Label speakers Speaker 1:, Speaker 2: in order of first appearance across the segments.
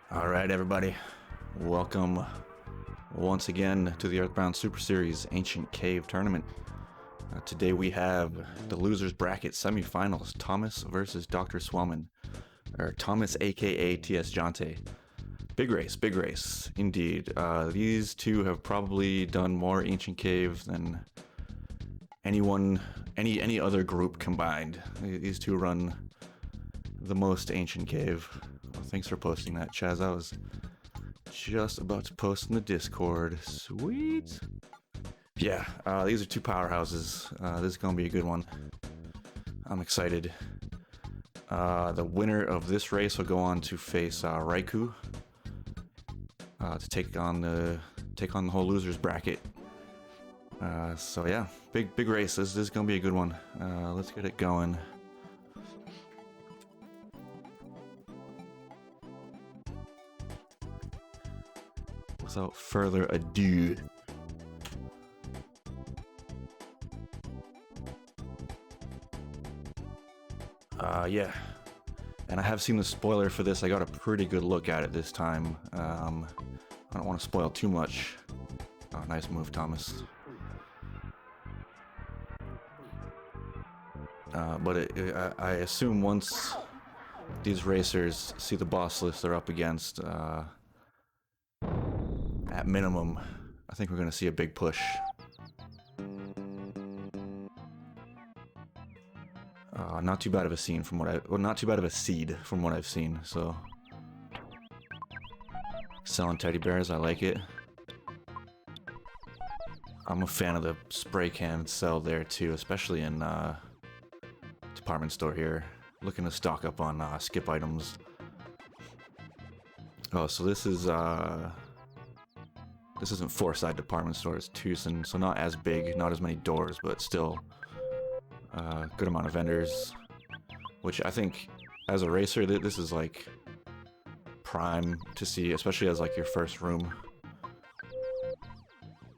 Speaker 1: All right, everybody. Welcome once again to the Earthbound Super Series Ancient Cave Tournament. Today we have the losers bracket semifinals, Thomas versus DoctorSwellman, or Thomas aka tsjonte. Big race, indeed. These two have probably done more Ancient Cave than any other group combined. These two run the most Ancient Cave. Well, thanks for posting that, Chaz. I was just about to post in the Discord. Sweet. Yeah, these are two powerhouses. This is gonna be a good one. I'm excited. The winner of this race will go on to face Raikou to take on the whole losers bracket. So yeah, big race. This is gonna be a good one. Let's get it going. Without further ado, yeah, and I have seen the spoiler for this. I got a pretty good look at it this time. I don't want to spoil too much. Oh, nice move, Thomas. But I assume once these racers see the boss list they're up against, at minimum, I think we're going to see a big push. Not too bad of a scene from what not too bad of a seed from what I've seen. So, selling teddy bears, I like it. I'm a fan of the spray can sell there too, especially in department store here. Looking to stock up on skip items. Oh, so this isn't 4-side department store, it's 2, so not as big, not as many doors, but still good amount of vendors, which I think as a racer this is like prime to see, especially as like your first room.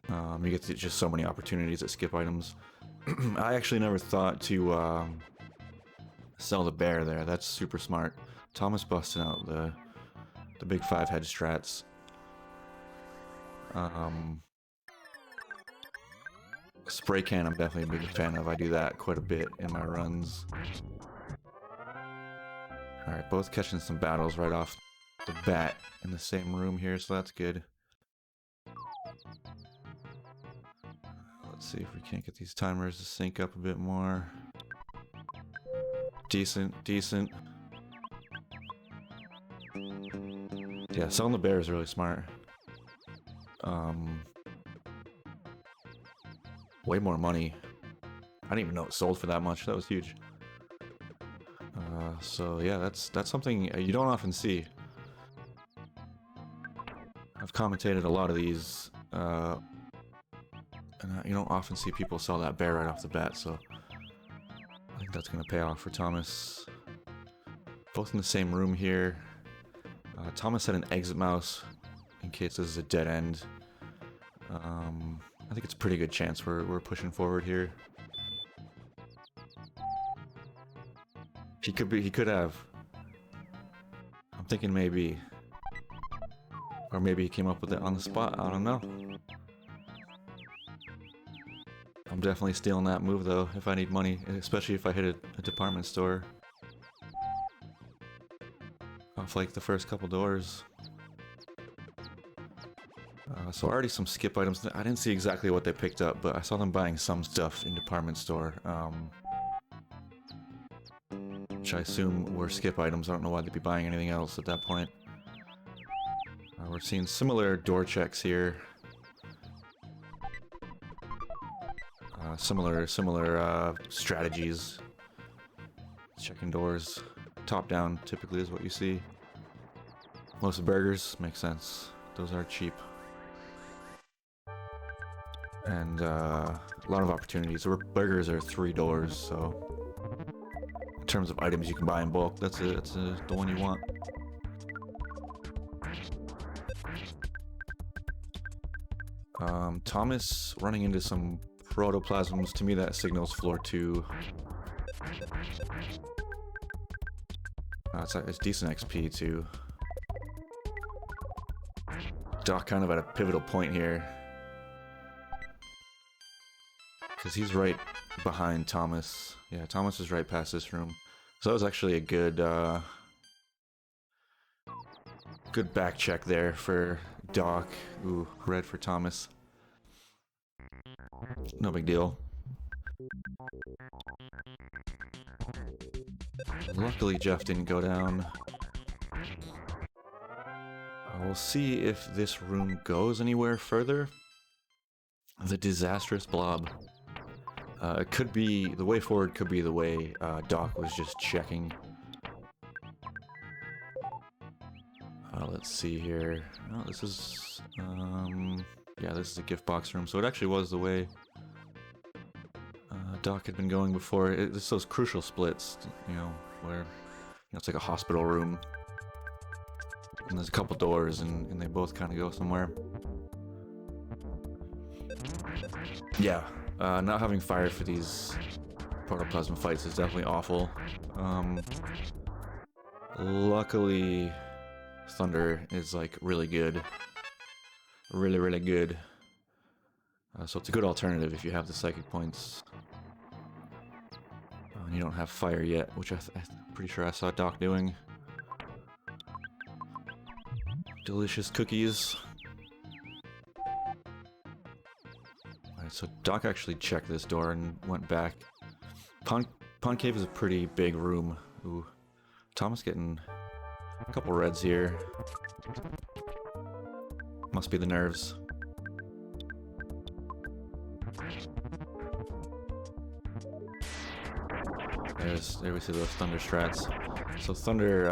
Speaker 1: You get just so many opportunities at skip items. I actually never thought to sell the bear there. That's super smart. Thomas busting out the big 5 head strats. Spray can I'm definitely a big fan of. I do that quite a bit in my runs. Alright, both catching some battles right off the bat in the same room here, so that's good. Let's see if we can't get these timers to sync up a bit more. Decent. Yeah, selling the bear is really smart. Way more money. I didn't even know it sold for that much. That was huge. So yeah, that's something you don't often see. I've commentated a lot of these, and you don't often see people sell that bear right off the bat. So I think that's gonna pay off for Thomas. Both in the same room here. Thomas had an exit mouse in case this is a dead end. I think it's a pretty good chance we're pushing forward here. He could have. I'm thinking maybe. Or maybe he came up with it on the spot, I don't know. I'm definitely stealing that move though, if I need money, especially if I hit a department store. Off like the first couple doors. So already some skip items. I didn't see exactly what they picked up, but I saw them buying some stuff in department store. Which I assume were skip items. I don't know why they'd be buying anything else at that point. We're seeing similar door checks here. Similar strategies. Checking doors. Top down typically is what you see. Most burgers, makes sense. Those are cheap. And a lot of opportunities. Burgers are 3 doors, so in terms of items you can buy in bulk, that's the one you want. Thomas running into some protoplasms. To me, that signals floor 2. It's decent XP too. Doc kind of at a pivotal point here. Because he's right behind Thomas. Yeah, Thomas is right past this room. So that was actually a good, good back check there for Doc. Ooh, red for Thomas. No big deal. Luckily, Jeff didn't go down. We'll see if this room goes anywhere further. The disastrous blob. It could be, the way forward could be the way Doc was just checking. Let's see here. Oh, this is, yeah, this is a gift box room, so it actually was the way Doc had been going before. It's those crucial splits, you know, where, it's like a hospital room. And there's a couple doors, and they both kind of go somewhere. Yeah, not having fire for these protoplasm fights is definitely awful. Luckily, Thunder is like really good. Really, really good. So it's a good alternative if you have the psychic points. And you don't have fire yet, which I'm pretty sure I saw Doc doing. Delicious cookies. Alright, so Doc actually checked this door and went back. Pond Cave is a pretty big room. Ooh. Thomas getting a couple reds here. Must be the nerves. There we see those Thunder strats. So Thunder,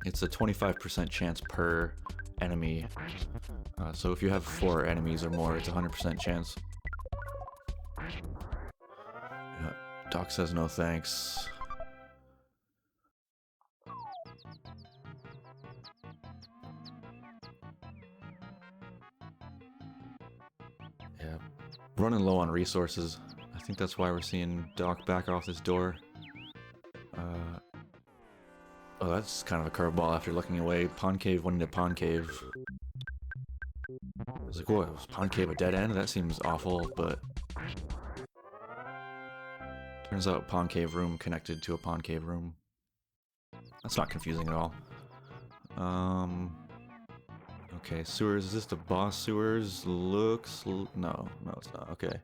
Speaker 1: it's a 25% chance per enemy. So if you have 4 enemies or more, it's a 100% chance. Yeah, Doc says no thanks. Yeah, running low on resources. I think that's why we're seeing Doc back off this door. Oh, that's kind of a curveball after looking away. Pond Cave went into Pond Cave. I was like, whoa, was Pond Cave a dead end? That seems awful, but... Turns out Pond Cave room connected to a Pond Cave room. That's not confusing at all. Okay, sewers. Is this the boss sewers? Looks... No, it's not. Okay.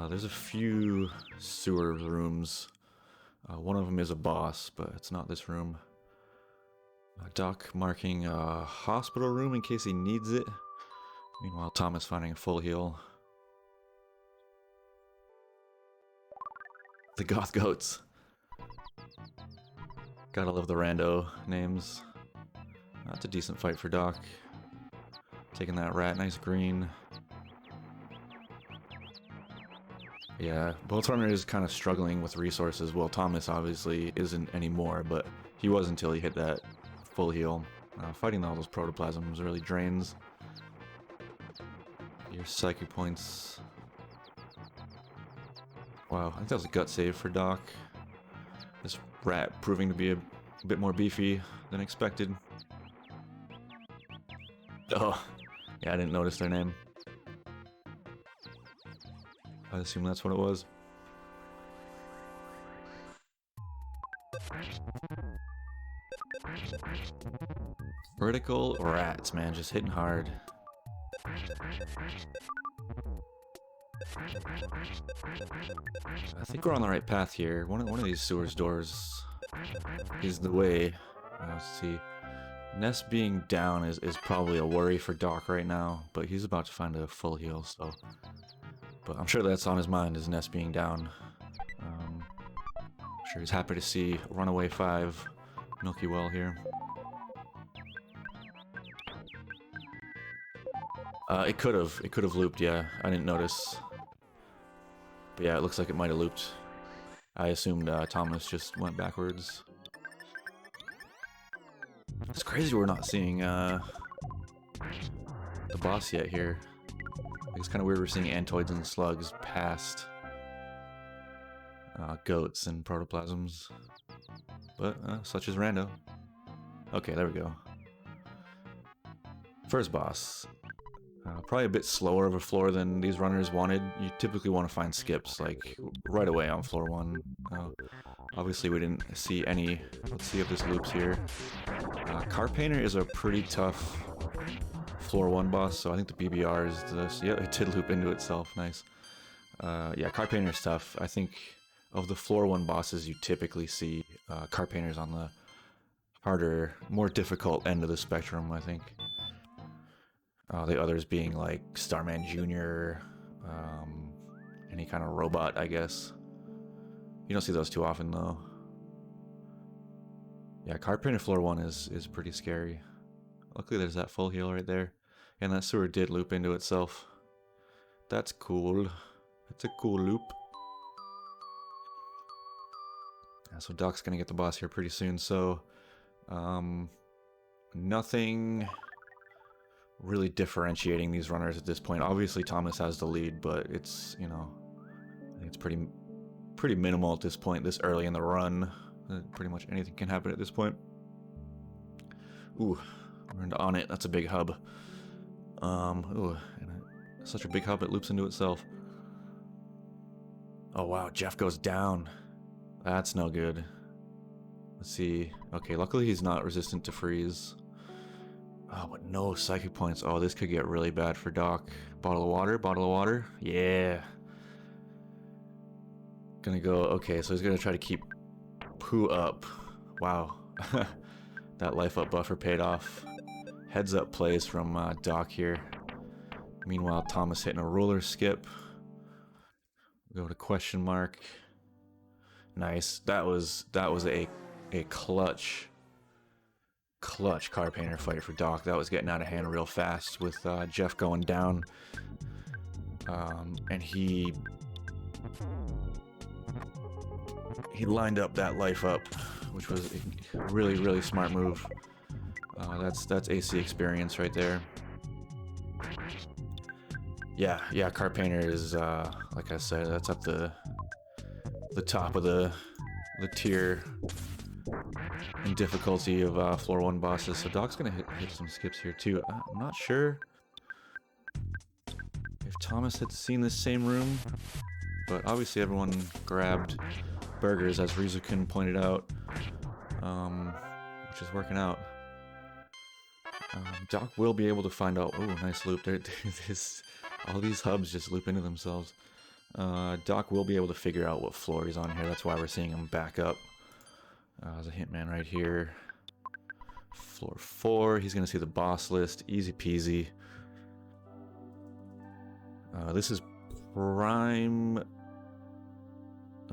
Speaker 1: There's a few sewer rooms. One of them is a boss, but it's not this room. Doc marking a hospital room in case he needs it. Meanwhile, Thomas finding a full heal. The Goth Goats. Gotta love the rando names. That's a decent fight for Doc. Taking that rat, nice green. Yeah, Bolt Runner is kind of struggling with resources. Well, Thomas obviously isn't anymore, but he was until he hit that full heal. Fighting all those protoplasms really drains your psychic points. Wow, I think that was a gut save for Doc. This rat proving to be a bit more beefy than expected. Oh, yeah, I didn't notice their name. I assume that's what it was. Vertical rats, man, just hitting hard. I think we're on the right path here. One of these sewers doors is the way. Let's see. Ness being down is probably a worry for Doc right now, but he's about to find a full heal, so... But I'm sure that's on his mind, is Ness being down. I'm sure he's happy to see Runaway 5 Milky Well here. It could have looped, yeah. I didn't notice. But yeah, it looks like it might have looped. I assumed Thomas just went backwards. It's crazy we're not seeing the boss yet here. It's kind of weird we're seeing Antoids and slugs past goats and protoplasms. But such is rando. Okay, there we go. First boss. Probably a bit slower of a floor than these runners wanted. You typically want to find skips, like, right away on floor 1. Obviously, we didn't see any. Let's see if this loops here. Car Painter is a pretty tough floor 1 boss, so I think the BBR is this. Yeah, it did loop into itself. Nice. Yeah, Car Painter is tough. I think of the floor 1 bosses, you typically see Car Painters on the harder, more difficult end of the spectrum, I think. The others being like Starman Jr., any kind of robot, I guess. You don't see those too often, though. Yeah, Carpenter Floor 1 is pretty scary. Luckily, there's that full heal right there. And that sewer did loop into itself. That's cool. That's a cool loop. Yeah, so Doc's gonna get the boss here pretty soon, so... nothing really differentiating these runners at this point. Obviously, Thomas has the lead, but it's, you know... I think it's pretty minimal at this point, this early in the run. Pretty much anything can happen at this point. Ooh, we're into on it. That's a big hub. Ooh, such a big hub it loops into itself. Oh wow, Jeff goes down. That's no good. Let's see. Okay, luckily he's not resistant to freeze. Oh, but no psychic points. Oh, this could get really bad for Doc. Bottle of water, bottle of water. Yeah. Gonna go, okay, so he's gonna try to keep Pooh up. Wow. That life up buffer paid off. Heads up plays from Doc here. Meanwhile, Thomas hitting a roller skip. Go to question mark. Nice. That was a clutch car painter fight for Doc. That was getting out of hand real fast with Jeff going down. And he lined up that life up, which was a really, really smart move. That's AC experience right there. Yeah, Car Painter is, like I said, that's at the top of the tier and difficulty of floor 1 bosses. So Doc's gonna hit some skips here too. I'm not sure if Thomas had seen this same room, but obviously everyone grabbed burgers, as Rizukun pointed out, which is working out. Doc will be able to find out. Oh, nice loop there. All these hubs just loop into themselves. Doc will be able to figure out what floor he's on here. That's why we're seeing him back up. There's a hitman right here. Floor 4. He's going to see the boss list. Easy peasy. This is prime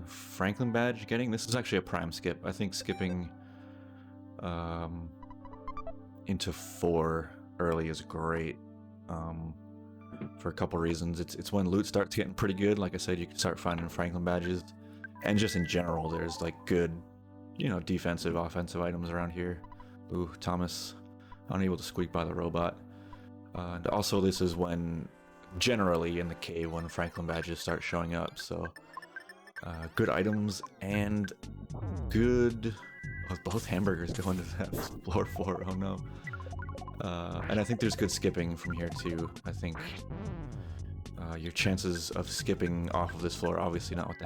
Speaker 1: Franklin badge getting. This is actually a prime skip. I think skipping into 4 early is great. For a couple reasons. It's when loot starts getting pretty good. Like I said, you can start finding Franklin badges, and just in general, there's like good, you know, defensive, offensive items around here. Ooh, Thomas unable to squeak by the robot. And also, this is when generally in the cave when Franklin badges start showing up. So good items and good. Oh, both hamburgers going to that floor 4. Oh no. And I think there's good skipping from here too. I think your chances of skipping off of this floor, obviously not with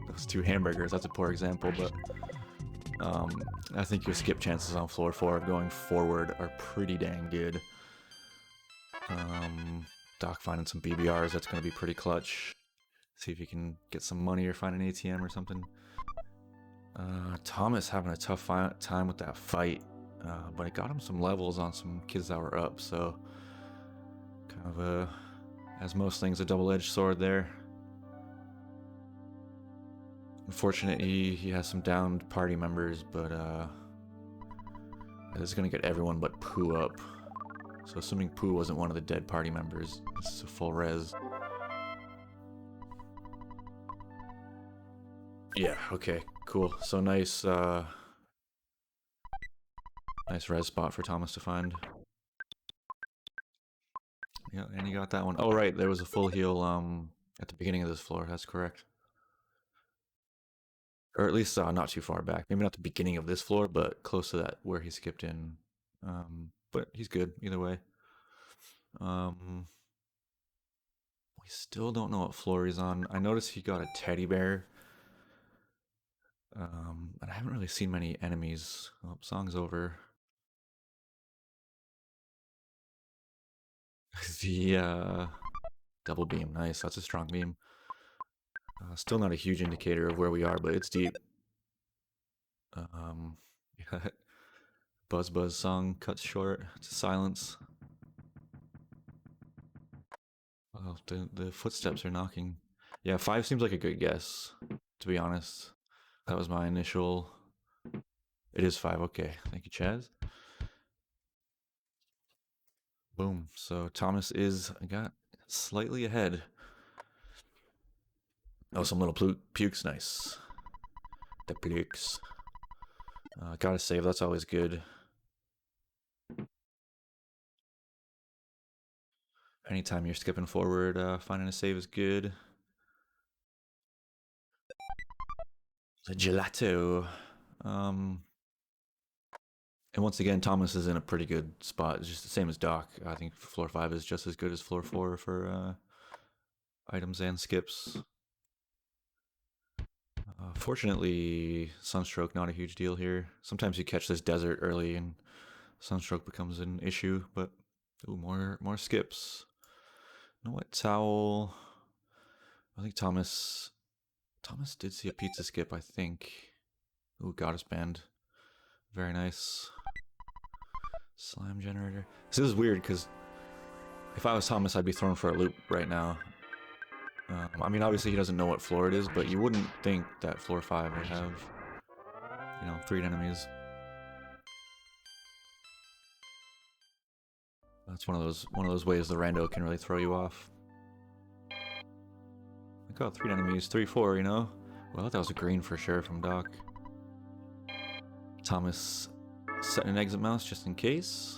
Speaker 1: those 2 hamburgers, that's a poor example, but I think your skip chances on floor 4 of going forward are pretty dang good. Doc finding some BBRs, that's going to be pretty clutch. See if he can get some money or find an ATM or something. Thomas having a tough time with that fight. But it got him some levels on some kids that were up, so kind of as most things, a double-edged sword there. Unfortunately, he has some downed party members, but this is gonna get everyone but Pooh up. So assuming Pooh wasn't one of the dead party members, this is a full res. Yeah, okay, cool. So nice, nice res spot for Thomas to find. Yeah, and he got that one. Oh, right, there was a full heal at the beginning of this floor. That's correct. Or at least not too far back. Maybe not the beginning of this floor, but close to that where he skipped in. But he's good either way. We still don't know what floor he's on. I noticed he got a teddy bear. And I haven't really seen many enemies. Oh, song's over. The double beam, nice. That's a strong beam. Still not a huge indicator of where we are, but it's deep. Yeah, Buzz Buzz song cuts short to silence. Oh, the footsteps are knocking. Yeah, 5 seems like a good guess, to be honest. That was my initial. It is 5, okay. Thank you, Chaz. Boom. So Thomas got slightly ahead. Oh, some little pukes, nice. The pukes. Gotta save, that's always good. Anytime you're skipping forward, finding a save is good. The gelato. And once again, Thomas is in a pretty good spot. It's just the same as Doc. I think floor 5 is just as good as floor 4 for items and skips. Fortunately, Sunstroke not a huge deal here. Sometimes you catch this desert early and Sunstroke becomes an issue, but ooh, more skips. No wet towel. I think Thomas did see a pizza skip, I think. Ooh, Goddess Band. Very nice. Slime generator. This is weird because if I was Thomas, I'd be thrown for a loop right now. I mean, obviously he doesn't know what floor it is, but you wouldn't think that floor 5 would have, 3 enemies. That's one of those ways the rando can really throw you off. I got 3 enemies, 3-4, you know? Well, that was a green for sure from Doc. Thomas setting an exit mouse just in case.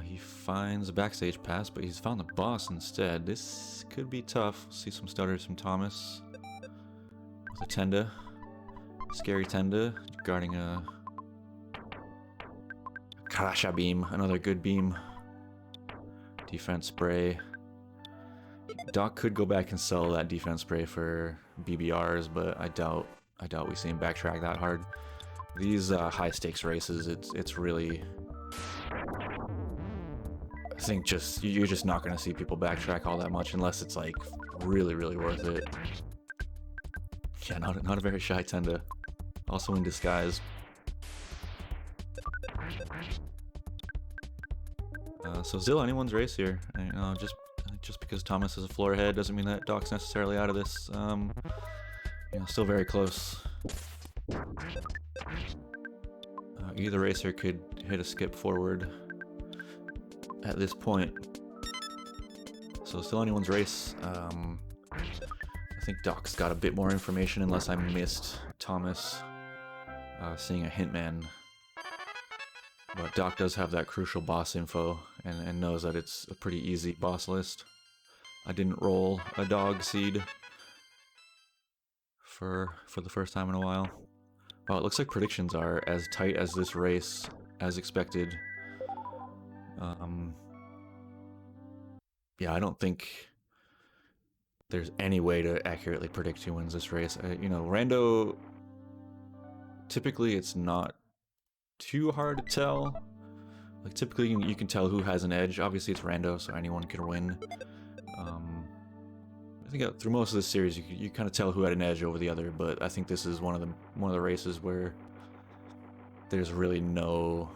Speaker 1: He finds a backstage pass, but he's found the boss instead. This could be tough. See some stutters from Thomas. With a Tenda. Scary Tenda. Guarding a Karasha beam. Another good beam. Defense spray. Doc could go back and sell that defense spray for BBRs, but I doubt we see him backtrack that hard. These high stakes races, it's really, I think you're just not going to see people backtrack all that much unless it's like really worth it. Yeah, not a very shy Tenda. Also in disguise. So still anyone's race here. Just because Thomas is a floor ahead doesn't mean that Doc's necessarily out of this. Still very close. Either racer could hit a skip forward at this point. So still anyone's race. I think Doc's got a bit more information unless I missed Thomas seeing a Hintman. But Doc does have that crucial boss info and knows that it's a pretty easy boss list. I didn't roll a dog seed for the first time in a while. Wow, it looks like predictions are as tight as this race as expected. Yeah, I don't think there's any way to accurately predict who wins this race. Rando, typically it's not too hard to tell. Like, typically you can tell who has an edge. Obviously it's rando, so anyone can win. I think through most of this series you kind of tell who had an edge over the other, but I think this is one of the races where there's really no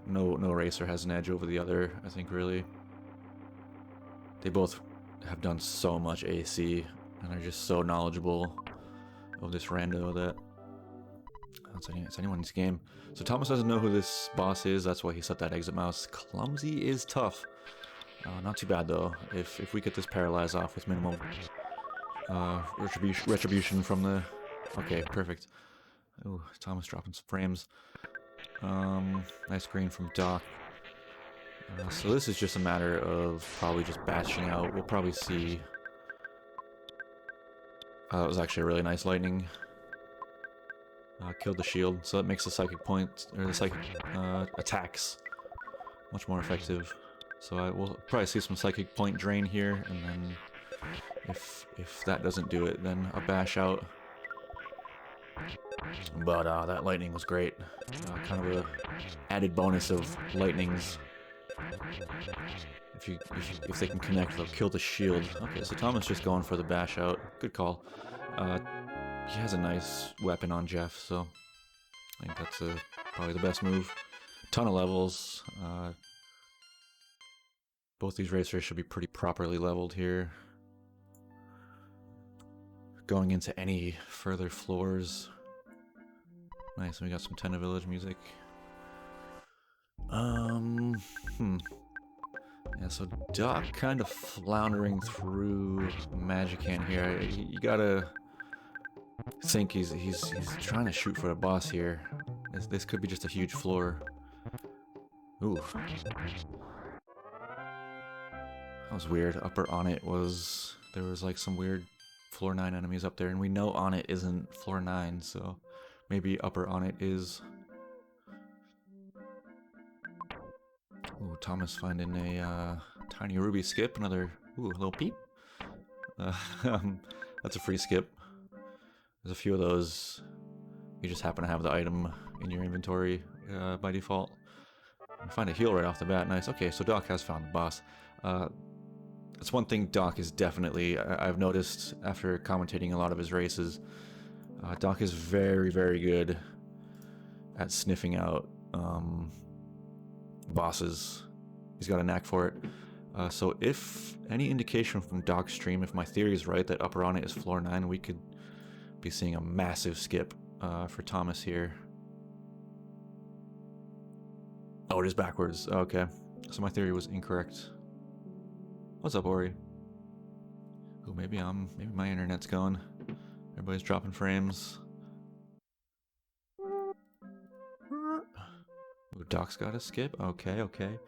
Speaker 1: racer has an edge over the other. I think really they both have done so much AC and are just so knowledgeable of this rando that it's anyone's game. So Thomas doesn't know who this boss is. That's why he set that exit mouse. Clumsy is tough. Not too bad though. If we get this paralyzed off with minimal retribution from the. Okay, perfect. Oh, Thomas dropping some frames. Nice green from Doc. So this is just a matter of probably just batching out. We'll probably see. That was actually a really nice lightning. Killed the shield, so that makes the psychic point or the psychic attacks Much more effective. So I will probably see some psychic point drain here, and then if that doesn't do it, then a bash out. But that lightning was great. Kind of a added bonus of lightnings. If they can connect, they'll kill the shield. Okay, so Thomas just going for the bash out. Good call. He has a nice weapon on Jeff, so I think that's probably the best move. Ton of levels. Both these racers should be pretty properly leveled here. Going into any further floors. Nice, we got some Tena Village music. Yeah, so Doc kind of floundering through Magic Hand here. You gotta think he's trying to shoot for the boss here. This could be just a huge floor. Ooh. That was weird. Upper on it was... There was like some weird floor 9 enemies up there, and we know on it isn't floor 9, so maybe upper on it is. Ooh, Thomas finding a tiny ruby skip. Another... Ooh, a little peep. That's a free skip. There's a few of those. You just happen to have the item in your inventory by default. And find a heal right off the bat. Nice. Okay, so Doc has found the boss. That's one thing Doc is definitely... I've noticed after commentating a lot of his races. Doc is very, very good at sniffing out bosses. He's got a knack for it. So if any indication from Doc's stream, if my theory is right that upper on it is floor 9, we could be seeing a massive skip for Thomas here. Oh, it is backwards. Okay. So my theory was incorrect. What's up, Ori? Oh, maybe my internet's going. Everybody's dropping frames. Ooh, Doc's got a skip. Okay, okay.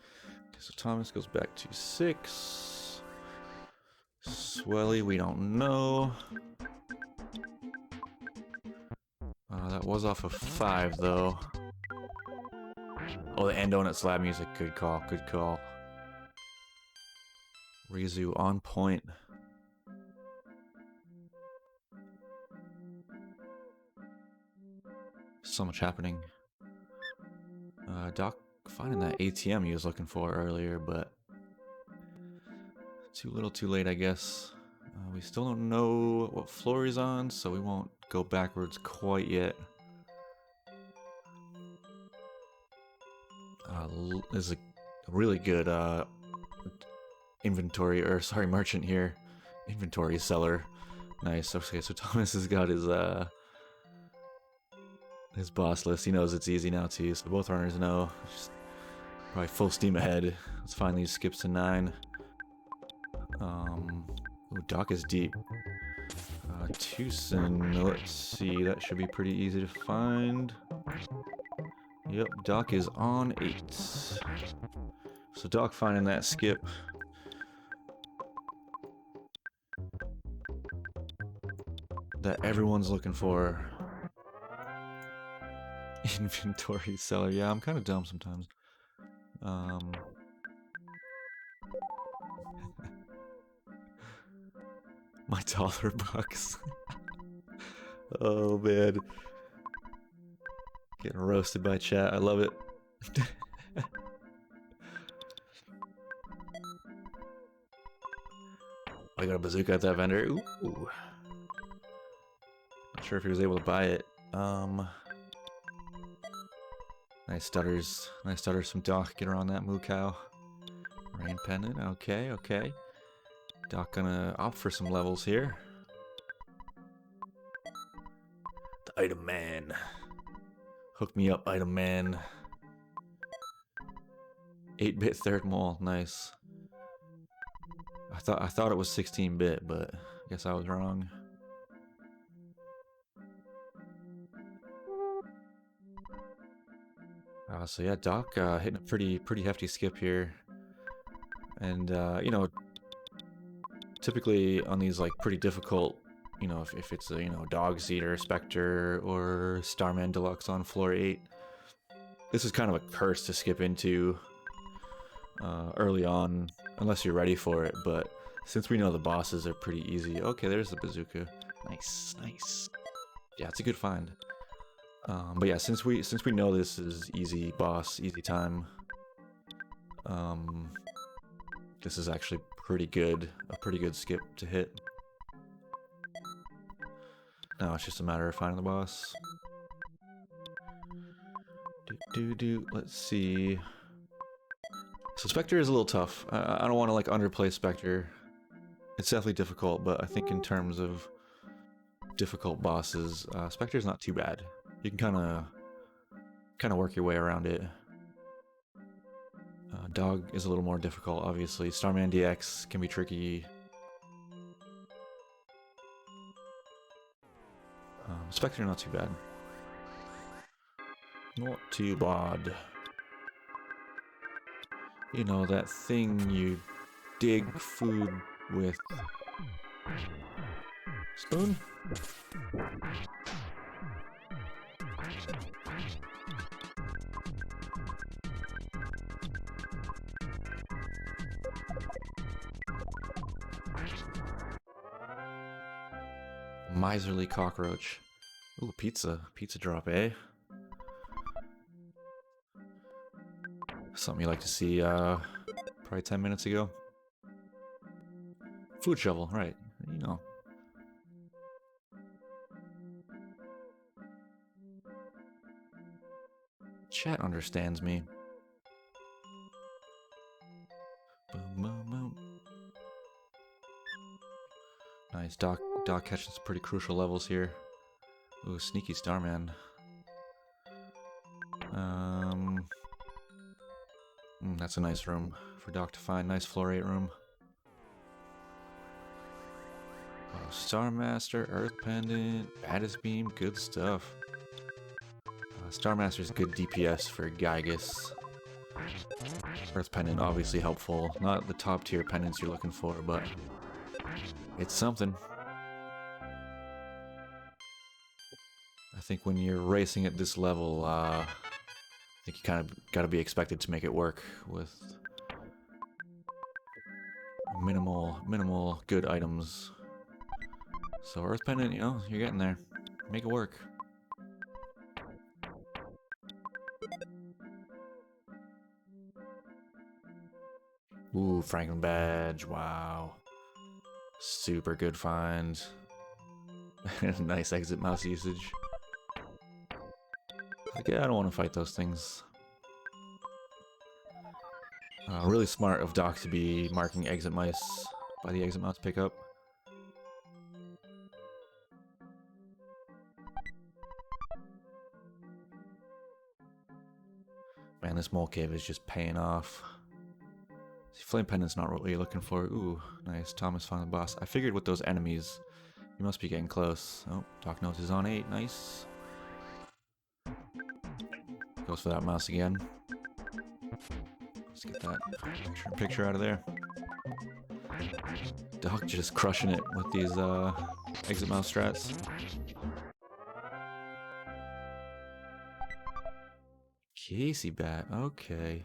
Speaker 1: So Thomas goes back to 6. Swelly, we don't know. That was off of 5, though. Oh, the end donut slab music. Good call, good call. Rizu on point. So much happening. Doc finding that ATM he was looking for earlier, but too little too late, I guess. We still don't know what floor he's on, so we won't go backwards quite yet. There's a really good inventory, or sorry, merchant here. Inventory seller. Nice. Okay, so Thomas has got his boss list. He knows it's easy now to use. So both runners know. Just probably full steam ahead. Let's find these skips to 9. Ooh, Doc is deep. Tucson, let's see. That should be pretty easy to find. Yep, Doc is on 8. So Doc finding that skip. That everyone's looking for. Inventory seller. Yeah, I'm kind of dumb sometimes. My dollar bucks. Oh man. Getting roasted by chat. I love it. I got a bazooka at that vendor. Ooh. Not sure if he was able to buy it. Nice stutters. Nice stutters from Doc. Get around that moo cow. Rain pendant. Okay, okay. Doc gonna opt for some levels here. The item man. Hook me up, item man. 8-bit third mole. Nice. I thought it was 16-bit, but I guess I was wrong. So yeah, Doc hitting a pretty hefty skip here, and you know, typically on these like pretty difficult, you know, if it's a Dog's Eater, Spectre, or Starman Deluxe on floor 8, this is kind of a curse to skip into. early on, unless you're ready for it, but since we know the bosses are pretty easy... Okay, there's the bazooka. Nice, nice. Yeah, it's a good find. But yeah, since we know this is easy boss, easy time, this is actually pretty good, a pretty good skip to hit. Now it's just a matter of finding the boss. Let's see. So Spectre is a little tough. I don't want to like underplay Spectre. It's definitely difficult, but I think in terms of difficult bosses, Spectre's not too bad. You can kind of work your way around it. Dog is a little more difficult, obviously. Starman DX can be tricky. Spectre not too bad. Not too bad. You know, that thing you dig food with. Spoon? Miserly cockroach. Ooh, pizza. Pizza drop, eh? Something you like to see, probably 10 minutes ago. Food shovel, right. You know. Chat understands me. Boom, boom, boom. Nice. Doc catching some pretty crucial levels here. Ooh, sneaky Starman. That's a nice room for Doc to find. Nice floor 8 room. Oh, Star Master, Earth Pendant, Baddest Beam, good stuff. Star Master's good DPS for Gygus. Earth Pendant obviously helpful. Not the top tier pendants you're looking for, but it's something. I think when you're racing at this level, I think you kind of gotta be expected to make it work with minimal good items. So Earth Pendant, you know, you're getting there. Make it work. Ooh, Franklin Badge, wow. Super good find. Nice exit mouse usage. Like, yeah, I don't want to fight those things. Really smart of Doc to be marking exit mice by the exit mouse pickup. Man, this mole cave is just paying off. See, Flame Pendant's not what you're looking for. Ooh, nice. Thomas found the boss. I figured with those enemies, you must be getting close. Oh, Doc knows is on 8. Nice. Goes for that mouse again. Let's get that picture out of there. Doc just crushing it with these exit mouse strats. Casey Bat, okay.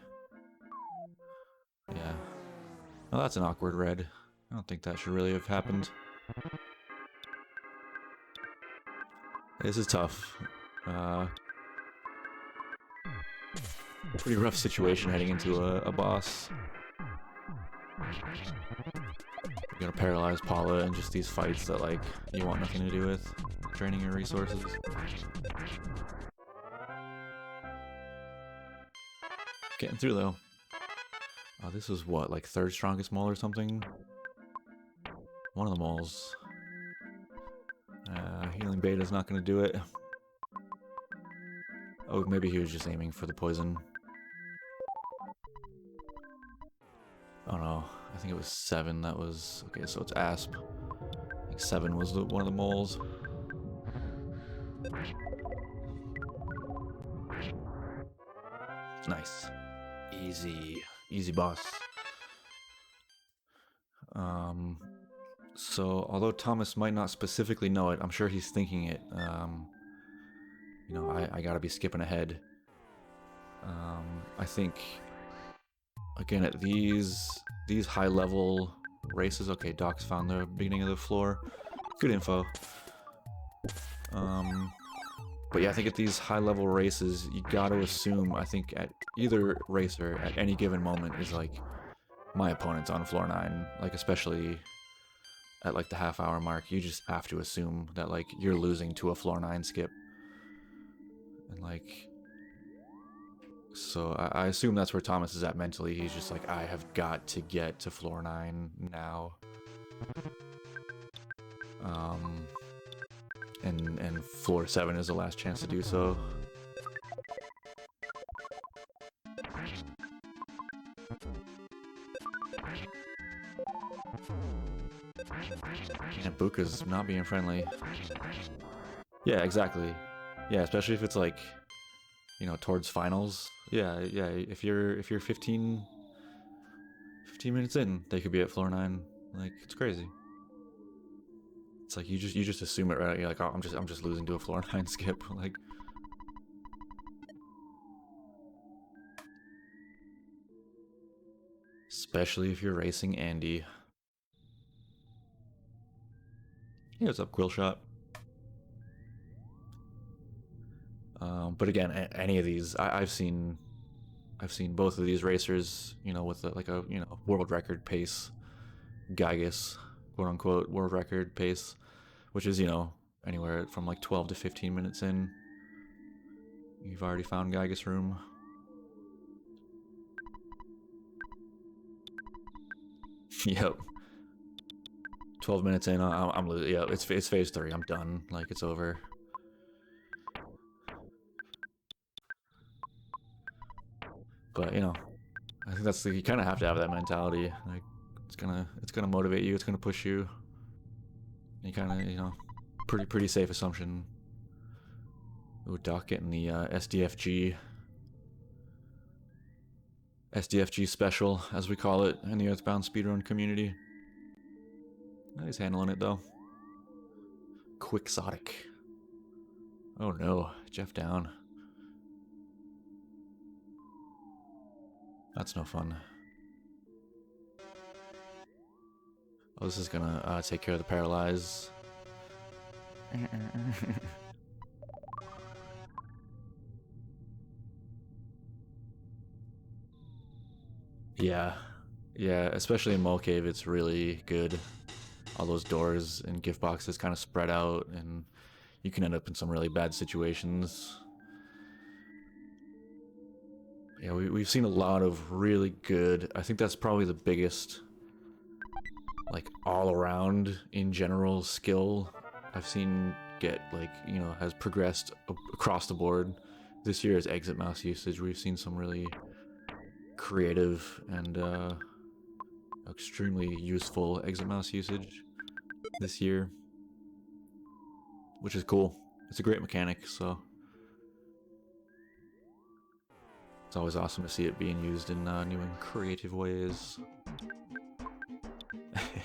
Speaker 1: Yeah. Oh, that's an awkward red. I don't think that should really have happened. This is tough. Pretty rough situation heading into a boss. You're gonna paralyze Paula in just these fights that, like, you want nothing to do with. Draining your resources. Getting through, though. Oh, this was what, like 3rd strongest mole or something? One of the moles. Healing Beta's not gonna do it. Oh, maybe he was just aiming for the poison. Oh no, I think it was 7 that was... Okay, so it's Asp. I think 7 was one of the moles. Nice. Easy boss. So, although Thomas might not specifically know it, I'm sure he's thinking it. You know, I gotta be skipping ahead. I think... again, at these high level races. Okay, Doc's found the beginning of the floor. Good info. But yeah, I think at these high level races, you got to assume, I think at either racer at any given moment is like, my opponent's on floor 9, like especially at like the half-hour mark, you just have to assume that like you're losing to a floor 9 skip. And like, so I assume that's where Thomas is at mentally. He's just like, I have got to get to floor 9 now. And floor 7 is the last chance to do so. And Buka's not being friendly. Yeah, exactly. Yeah, especially if it's like, you know, towards finals. Yeah, yeah. If you're 15 minutes in, they could be at floor 9. Like, it's crazy. It's like you just assume it, right? You're like, oh, I'm just losing to a floor 9 skip. Like, especially if you're racing Andy. Hey, what's up, Quill Shot? But again, any of these, I've seen both of these racers, you know, with like a world record pace, Gygas, quote unquote, world record pace, which is, you know, anywhere from like 12 to 15 minutes in. You've already found Gygas room. Yep. 12 minutes in, I'm losing. Yeah, it's phase 3. I'm done. Like, it's over. But you know, I think that's you kind of have to have that mentality. Like, it's gonna motivate you. It's gonna push you. You kind of, you know, pretty safe assumption. Ooh, Doc getting the SDFG special, as we call it in the Earthbound speedrun community. He's handling it though. Quixotic. Oh no, Jeff down. That's no fun. Oh, this is gonna take care of the paralyze. Yeah. Yeah, especially in Mole Cave, it's really good. All those doors and gift boxes kind of spread out, and you can end up in some really bad situations. Yeah, we've seen a lot of really good... I think that's probably the biggest, like, all-around, in general, skill I've seen get, like, you know, has progressed across the board. This year is exit mouse usage. We've seen some really creative and extremely useful exit mouse usage this year, which is cool. It's a great mechanic, so it's always awesome to see it being used in new and creative ways.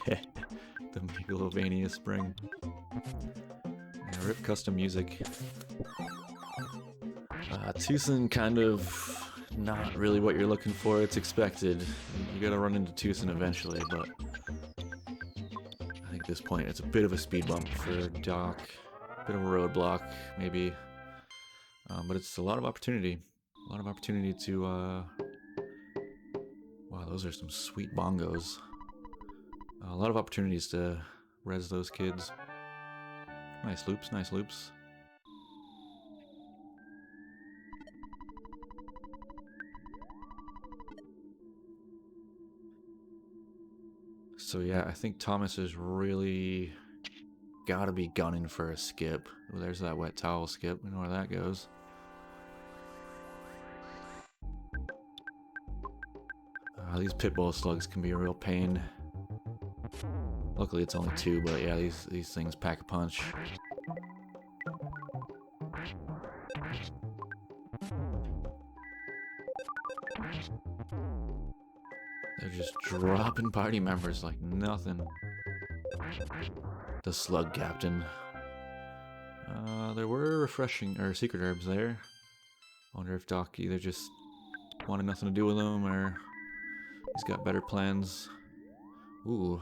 Speaker 1: The Megalovania Spring. Yeah, rip custom music. Tucson kind of not really what you're looking for. It's expected. You gotta run into Tucson eventually, but I think at this point it's a bit of a speed bump for Doc. A bit of a roadblock, maybe. But it's a lot of opportunity. A lot of opportunity to, wow, those are some sweet bongos. A lot of opportunities to res those kids. Nice loops, nice loops. So yeah, I think Thomas is really gotta be gunning for a skip. Ooh, there's that wet towel skip. We know where that goes. These pitbull slugs can be a real pain. Luckily it's only 2, but yeah, these things pack a punch. They're just dropping party members like nothing. The slug captain. There were refreshing or secret herbs there. I wonder if Doc either just wanted nothing to do with them or He's got better plans. Ooh.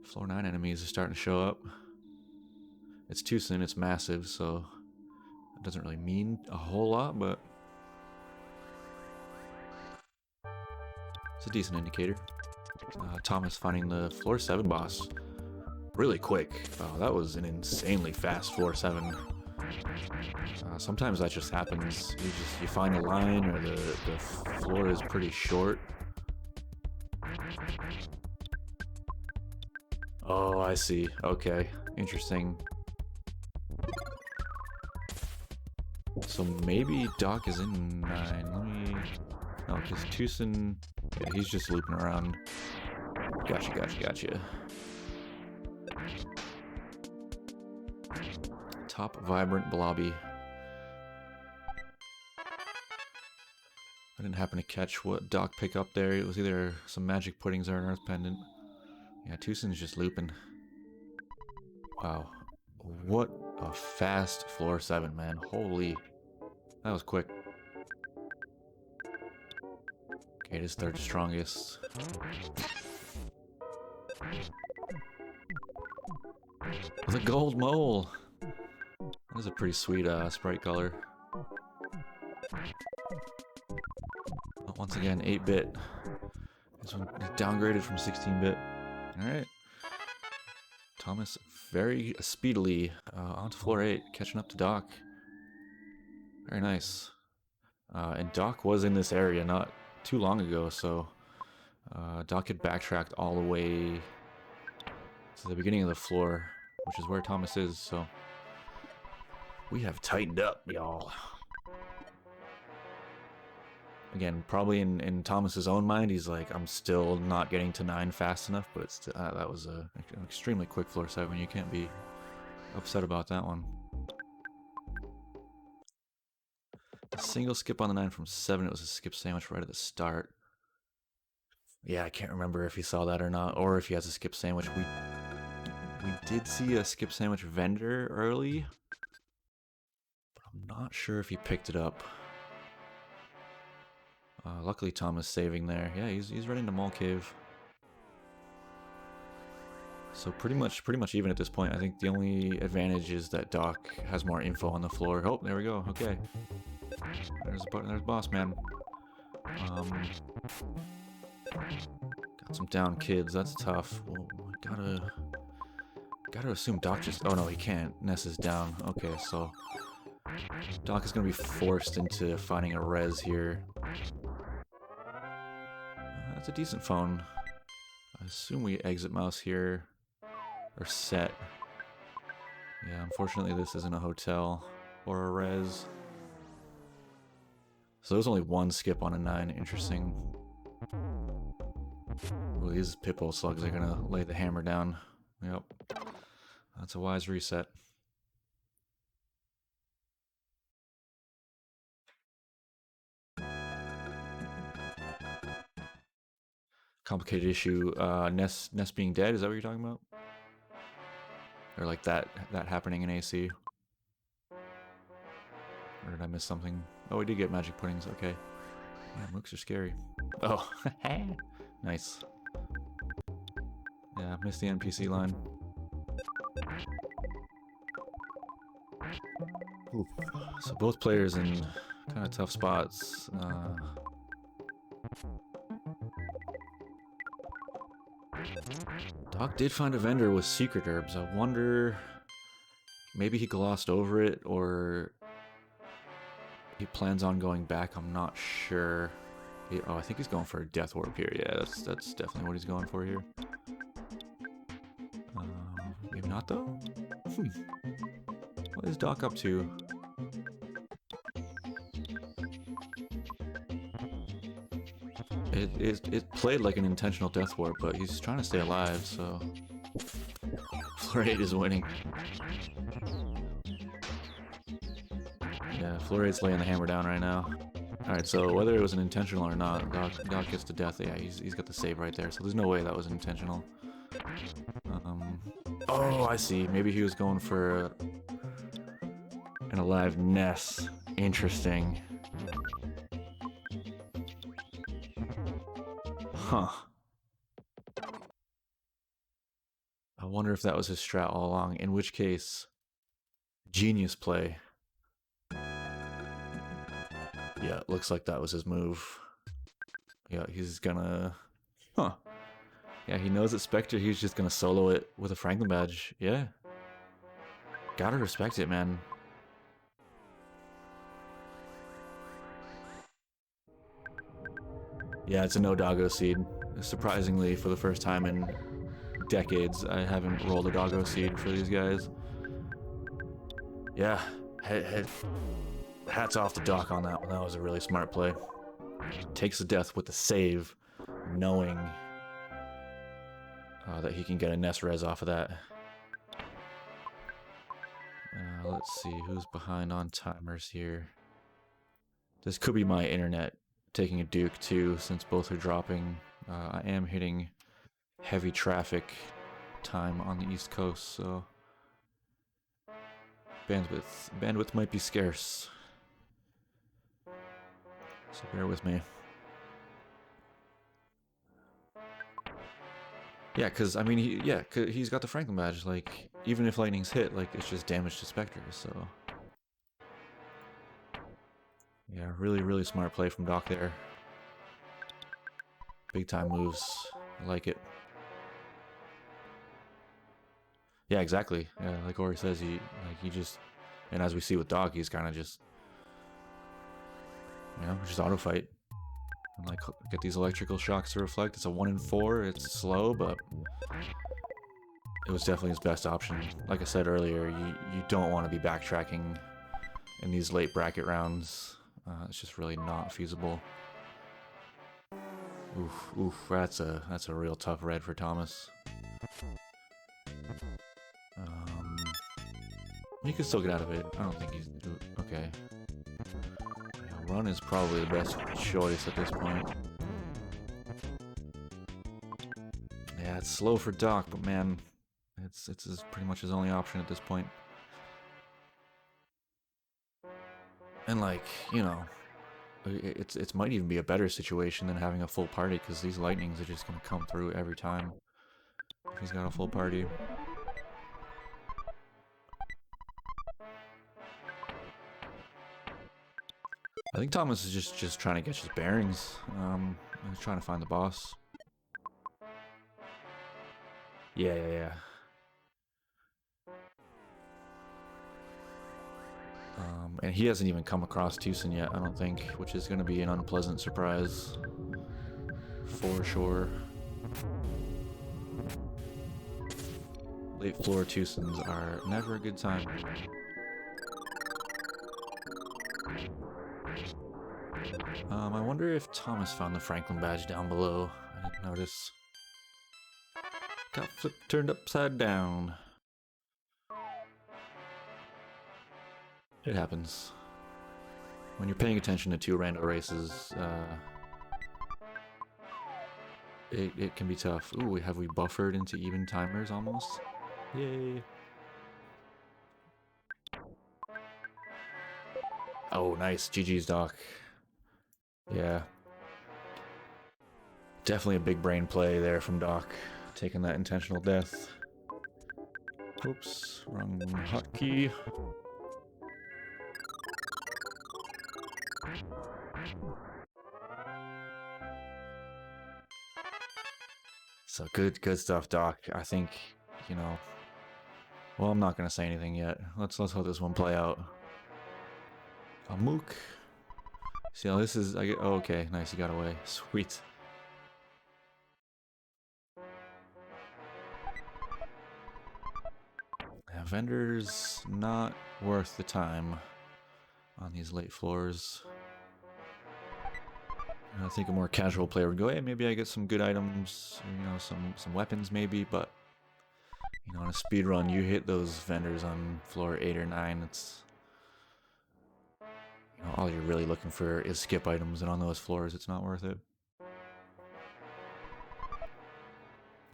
Speaker 1: Floor 9 enemies are starting to show up. It's tsjonte, it's massive, so it doesn't really mean a whole lot, but it's a decent indicator. Thomas finding the floor 7 boss really quick. Oh, that was an insanely fast floor 7. Sometimes that just happens. You find a line, or the floor is pretty short. Oh, I see. Okay, interesting. So maybe Doc is in 9. Let me... No, because tsjonte... Yeah, he's just looping around. Gotcha. Top vibrant blobby. I didn't happen to catch what Doc picked up there. It was either some magic puddings or an earth pendant. Yeah, tsjonte's just looping. Wow. What a fast floor 7, man. Holy. That was quick. Okay, it is third strongest. The gold mole! That is a pretty sweet sprite color. But once again, 8-bit. This one downgraded from 16-bit. Alright. Thomas very speedily onto floor 8, catching up to Doc. Very nice. And Doc was in this area not too long ago, so Doc had backtracked all the way to the beginning of the floor, which is where Thomas is, so we have tightened up, y'all. Again, probably in Thomas's own mind, he's like, I'm still not getting to 9 fast enough, but it's that was an extremely quick floor 7. You can't be upset about that one. A single skip on the 9 from 7. It was a skip sandwich right at the start. Yeah, I can't remember if he saw that or not, or if he has a skip sandwich. We did see a skip sandwich vendor early, but I'm not sure if he picked it up. Luckily, Thomas saving there. Yeah, he's running to Mole Cave. So pretty much even at this point. I think the only advantage is that Doc has more info on the floor. Oh, there we go. Okay, there's Boss Man. Got some down kids. That's tough. Well, gotta assume Doc just... Oh no, he can't. Ness is down. Okay, so Doc is gonna be forced into finding a res here. That's a decent phone. I assume we exit mouse here. Or set. Yeah, unfortunately this isn't a hotel or a res. So there's only one skip on a 9. Interesting. Well, these Pippo slugs are gonna lay the hammer down. Yep. That's a wise reset. Complicated issue. Ness being dead, is that what you're talking about? Or like that happening in AC? Or did I miss something? Oh, we did get magic puddings, okay. Yeah, mooks are scary. Oh, nice. Yeah, missed the NPC line. Ooh. So both players in kind of tough spots. Doc did find a vendor with secret herbs. I wonder... Maybe he glossed over it, or... he plans on going back, I'm not sure. Oh, I think he's going for a death warp here. Yeah, that's definitely what he's going for here. Maybe not, though? What is Doc up to? It played like an intentional death warp, but he's trying to stay alive, so... Floor 8 is winning. Yeah, Floor 8's laying the hammer down right now. Alright, so whether it was an intentional or not, Doc gets to death. Yeah, he's got the save right there, so there's no way that was intentional. Oh, I see. Maybe he was going for an alive Ness. Interesting. Huh. I wonder if that was his strat all along, in which case, genius play. Yeah, looks like that was his move. Yeah, he's gonna... Huh. Yeah, he knows it's Spectre, he's just gonna solo it with a Franklin badge. Yeah. Gotta respect it, man. Yeah, it's a no doggo seed. Surprisingly, for the first time in decades, I haven't rolled a doggo seed for these guys. Yeah, hats off to Doc on that one. That was a really smart play. Takes the death with the save, knowing that he can get a Nest Res off of that. Let's see who's behind on timers here. This could be my internet taking a Duke too, since both are dropping. I am hitting heavy traffic time on the East Coast, so bandwidth might be scarce. So bear with me. Yeah, because I mean, he's got the Franklin badge. Like, even if lightning's hit, like, it's just damage to Spectre. So, yeah, really smart play from Doc there. Big time moves. I like it. Yeah, exactly. Yeah, like Ori says, he just, and as we see with Doc, he's kind of just, just auto fight. And like get these electrical shocks to reflect. It's a 1 in 4. It's slow, but it was definitely his best option. Like I said earlier, you don't want to be backtracking in these late bracket rounds. It's just really not feasible. Oof, that's a real tough red for Thomas. He could still get out of it. I don't think he's okay. Yeah, run is probably the best choice at this point. Yeah, it's slow for Doc, but man, it's pretty much his only option at this point. And like, it might even be a better situation than having a full party, because these lightnings are just gonna come through every time if he's got a full party. I think Thomas is just trying to get his bearings. He's trying to find the boss. Yeah. And he hasn't even come across Tucson yet, I don't think, which is going to be an unpleasant surprise. For sure. Late floor Tucsons are never a good time. I wonder if Thomas found the Franklin badge down below. I didn't notice. Got flipped, turned upside down. It happens. When you're paying attention to 2 rando races, it can be tough. Ooh, have we buffered into even timers almost? Yay! Oh, nice. GG's, Doc. Yeah. Definitely a big brain play there from Doc, taking that intentional death. Oops, wrong hotkey. So good stuff, Doc. I think, well, I'm not gonna say anything yet. Let's let this one play out. A mook. See how this is? Oh, okay, nice. He got away. Sweet. Yeah, vendors not worth the time on these late floors. I think a more casual player would go, hey, maybe I get some good items, or, some weapons maybe, but on a speed run, you hit those vendors on floor 8 or 9, it's all you're really looking for is skip items, and on those floors, it's not worth it.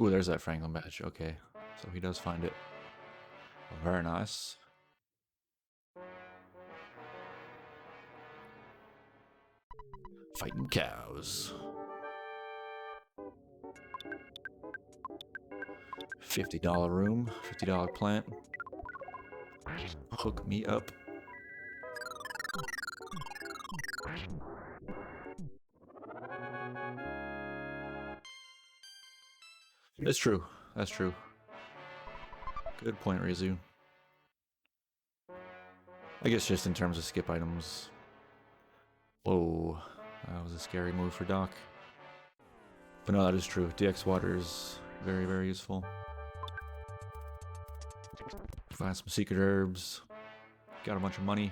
Speaker 1: Ooh, there's that Franklin badge. Okay, so he does find it. Very nice. Fighting cows. $50 room, $50 plant. Hook me up. That's true. That's true. Good point, Rizu. I guess just in terms of skip items. Whoa, that was a scary move for Doc. But no, that is true. DX water is very, very useful. Find some secret herbs. Got a bunch of money.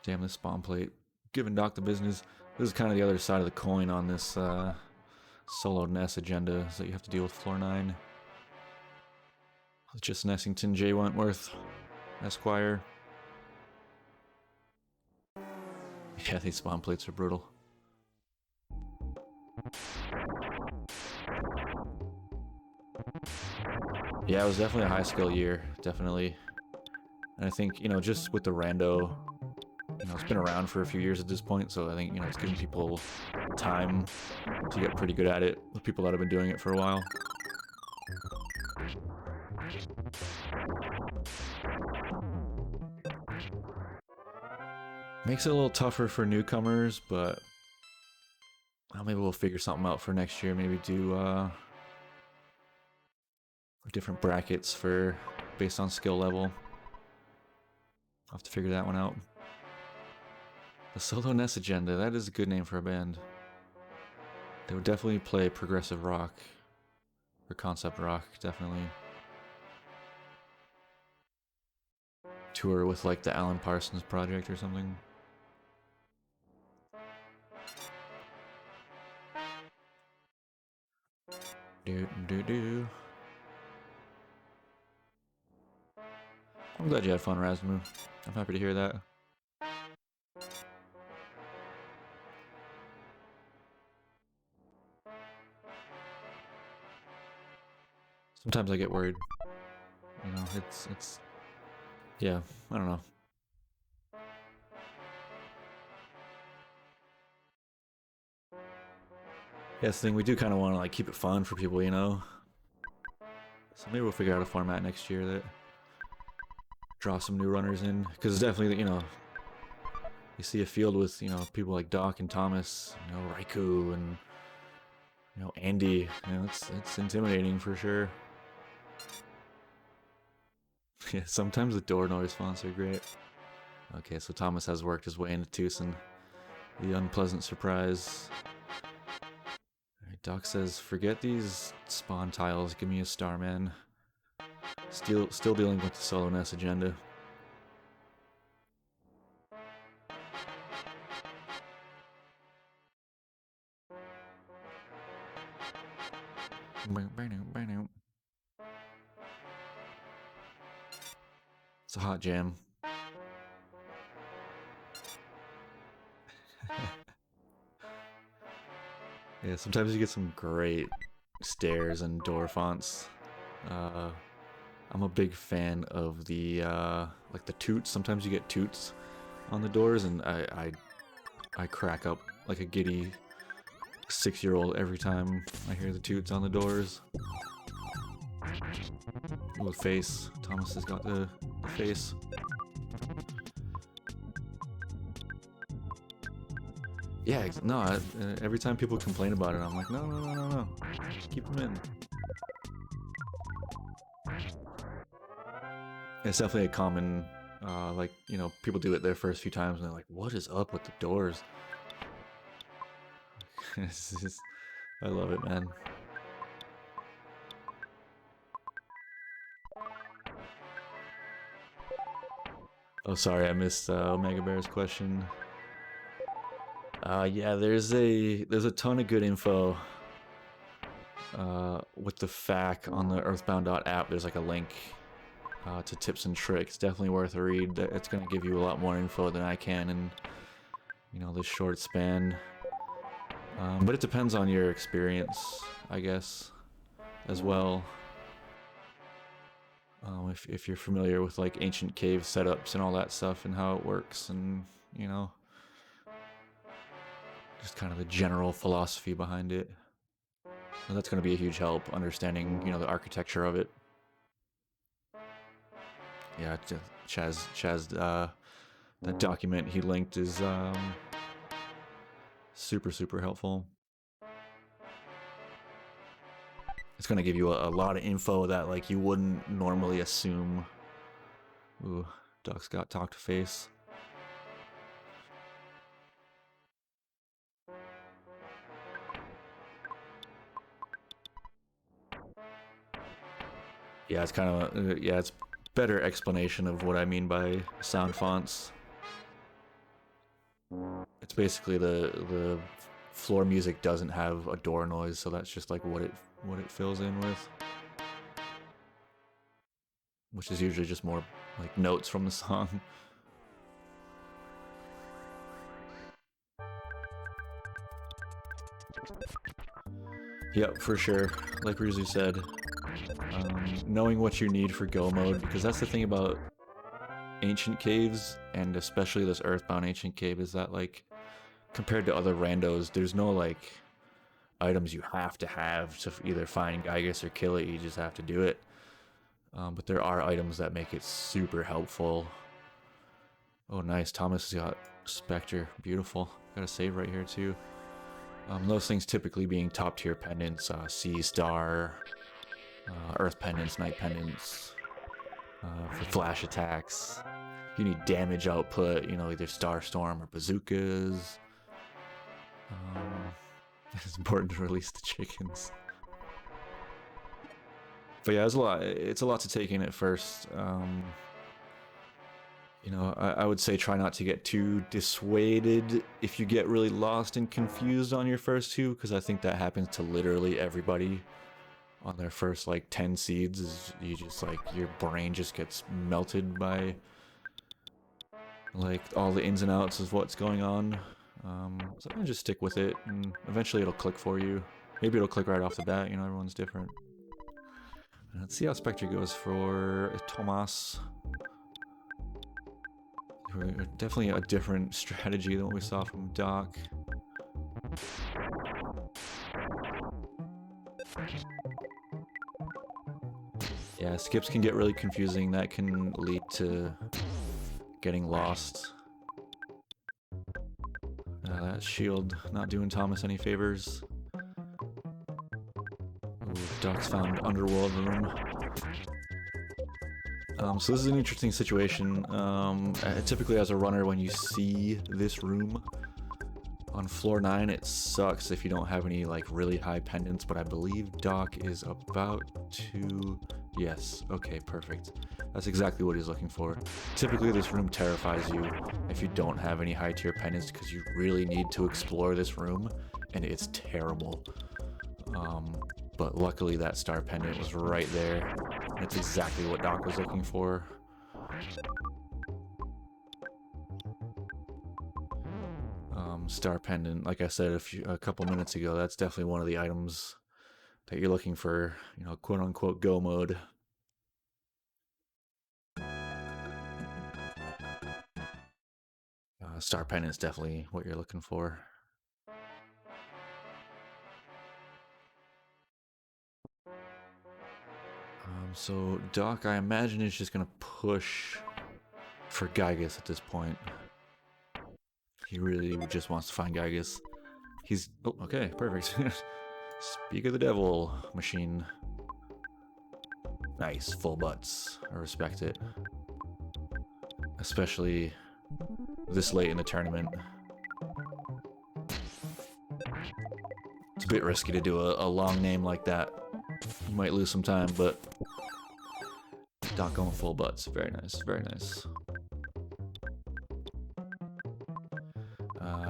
Speaker 1: Damn, this spawn plate. Giving Doc the business. This is kind of the other side of the coin on this solo Ness agenda, is that you have to deal with floor 9. It's just Nessington J. Wentworth, Esquire. Yeah, these spawn plates are brutal. Yeah, it was definitely a high skill year, definitely. And I think, you know, just with the rando, you know, it's been around for a few years at this point, so I think, you know, it's giving people time to get pretty good at it, with people that have been doing it for a while. Makes it a little tougher for newcomers, but well, maybe we'll figure something out for next year. Maybe do different brackets for based on skill level. I'll have to figure that one out. The Solo Ness Agenda, that is a good name for a band. They would definitely play progressive rock or concept rock, definitely. Tour with like the Alan Parsons Project or something. Do. I'm glad you had fun, Razmu. I'm happy to hear that. Sometimes I get worried. You know, it's yeah, I don't know. Yes, thing we do kind of want to like keep it fun for people, you know. So maybe we'll figure out a format next year that draw some new runners in, because it's definitely, you know, you see a field with, you know, people like Doc and Thomas, you know, Raikou and, you know, Andy. You know, it's intimidating for sure. Yeah, sometimes the door noise fonts are great. Okay, so Thomas has worked his way into Tucson. The unpleasant surprise. Alright, Doc says, forget these spawn tiles, give me a star, man. Still dealing with the Solo Ness agenda. It's a hot jam. Yeah, sometimes you get some great stairs and door fonts. I'm a big fan of the like the toots. Sometimes you get toots on the doors, and I crack up like a giddy 6-year-old every time I hear the toots on the doors. Ooh, face. Thomas has got the face. Yeah, no, every time people complain about it, I'm like, no. Keep them in. It's definitely a common, like, you know, people do it their first few times and they're like, what is up with the doors? I love it, man. Oh, sorry, I missed Omega Bear's question. Yeah, there's a ton of good info with the FAQ on the Earthbound.app. There's like a link to tips and tricks. Definitely worth a read. It's going to give you a lot more info than I can in, you know, this short span. But it depends on your experience, I guess, as well. If you're familiar with like ancient cave setups and all that stuff and how it works, and you know, just kind of the general philosophy behind it. And that's going to be a huge help understanding, you know, the architecture of it. Yeah, Chaz, that document he linked is super helpful. It's going to give you a lot of info that like you wouldn't normally assume. Ooh, Doc's got talk to face. Yeah, it's kind of it's better explanation of what I mean by sound fonts. It's basically the floor music doesn't have a door noise, so that's just like what it fills in with, which is usually just more like notes from the song. Yep, for sure. Like Rizu said, knowing what you need for go mode, because that's the thing about ancient caves, and especially this Earthbound ancient cave, is that like compared to other randos, there's no like items you have to either find Gygus or kill it. You just have to do it. But there are items that make it super helpful. Oh, nice. Thomas has got Spectre. Beautiful. Got a save right here too. Those things typically being top tier pendants, Sea Star, Earth pendants, Night pendants, for flash attacks. If you need damage output, you know, either Starstorm or bazookas. It's important to release the chickens. But yeah, it's a lot to take in at first. You know, I would say try not to get too dissuaded if you get really lost and confused on your first two, because I think that happens to literally everybody on their first like 10 seeds. Is you just like your brain just gets melted by like all the ins and outs of what's going on. So I'm gonna just stick with it, and eventually it'll click for you. Maybe it'll click right off the bat. You know, everyone's different. Let's see how Spectre goes for Thomas. Definitely a different strategy than what we saw from Doc. Yeah, skips can get really confusing. That can lead to getting lost. That shield not doing Thomas any favors. Ooh, Doc's found Underworld Room. So this is an interesting situation. Typically as a runner, when you see this room on floor 9, it sucks if you don't have any like really high pendants, but I believe Doc is about to... Yes, okay, perfect. That's exactly what he's looking for. Typically this room terrifies you if you don't have any high tier pendants, because you really need to explore this room, and it's terrible. But luckily that star pendant was right there. That's exactly what Doc was looking for. Star pendant, like I said a couple minutes ago, that's definitely one of the items that you're looking for, you know, quote unquote go mode. Star pendant is definitely what you're looking for. So Doc, I imagine, is just gonna push for Gygus at this point. He really just wants to find Gygus. He's... Oh, okay, perfect. Speak of the devil, machine. Nice, full butts. I respect it. Especially this late in the tournament. It's a bit risky to do a long name like that. You might lose some time, but... Doc going full butts. Very nice, very nice.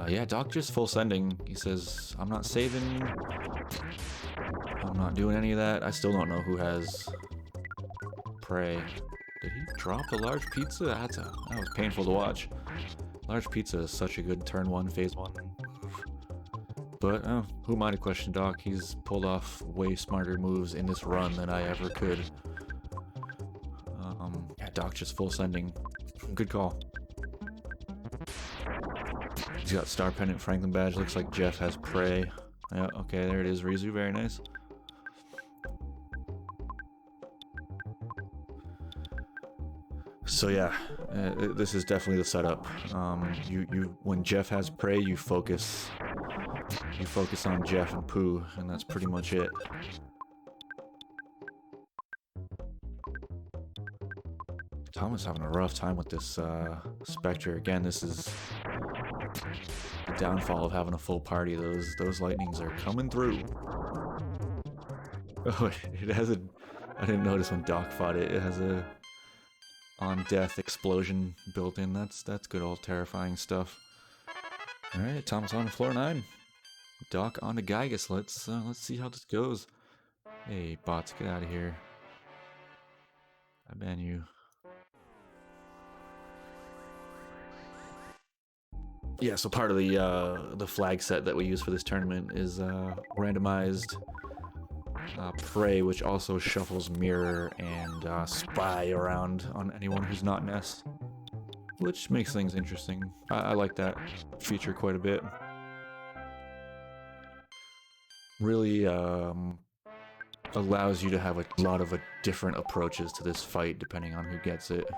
Speaker 1: Yeah, Doc just full sending. He says, I'm not saving. I'm not doing any of that. I still don't know who has prey. Did he drop a large pizza? That was painful to watch. Large pizza is such a good turn 1, phase 1. But, who am I to question Doc? He's pulled off way smarter moves in this run than I ever could. Yeah, Doc just full sending. Good call. He's got Star Pendant, Franklin Badge. Looks like Jeff has Prey. Yeah, okay, there it is. Rizu, very nice. So yeah, this is definitely the setup. When Jeff has prey, you focus on Jeff and Pooh, and that's pretty much it. Tom is having a rough time with this Spectre. Again, this is the downfall of having a full party. Those lightnings are coming through. Oh, it has a... I didn't notice when Doc fought it. It has a on-death explosion built in. That's good old terrifying stuff. All right, Tom's on floor 9. Doc on to Gygus. Let's see how this goes. Hey, bots, get out of here. I ban you. Yeah, so part of the flag set that we use for this tournament is randomized prey, which also shuffles mirror and spy around on anyone who's not Ness, which makes things interesting. I like that feature quite a bit. Really allows you to have a lot of different approaches to this fight depending on who gets it.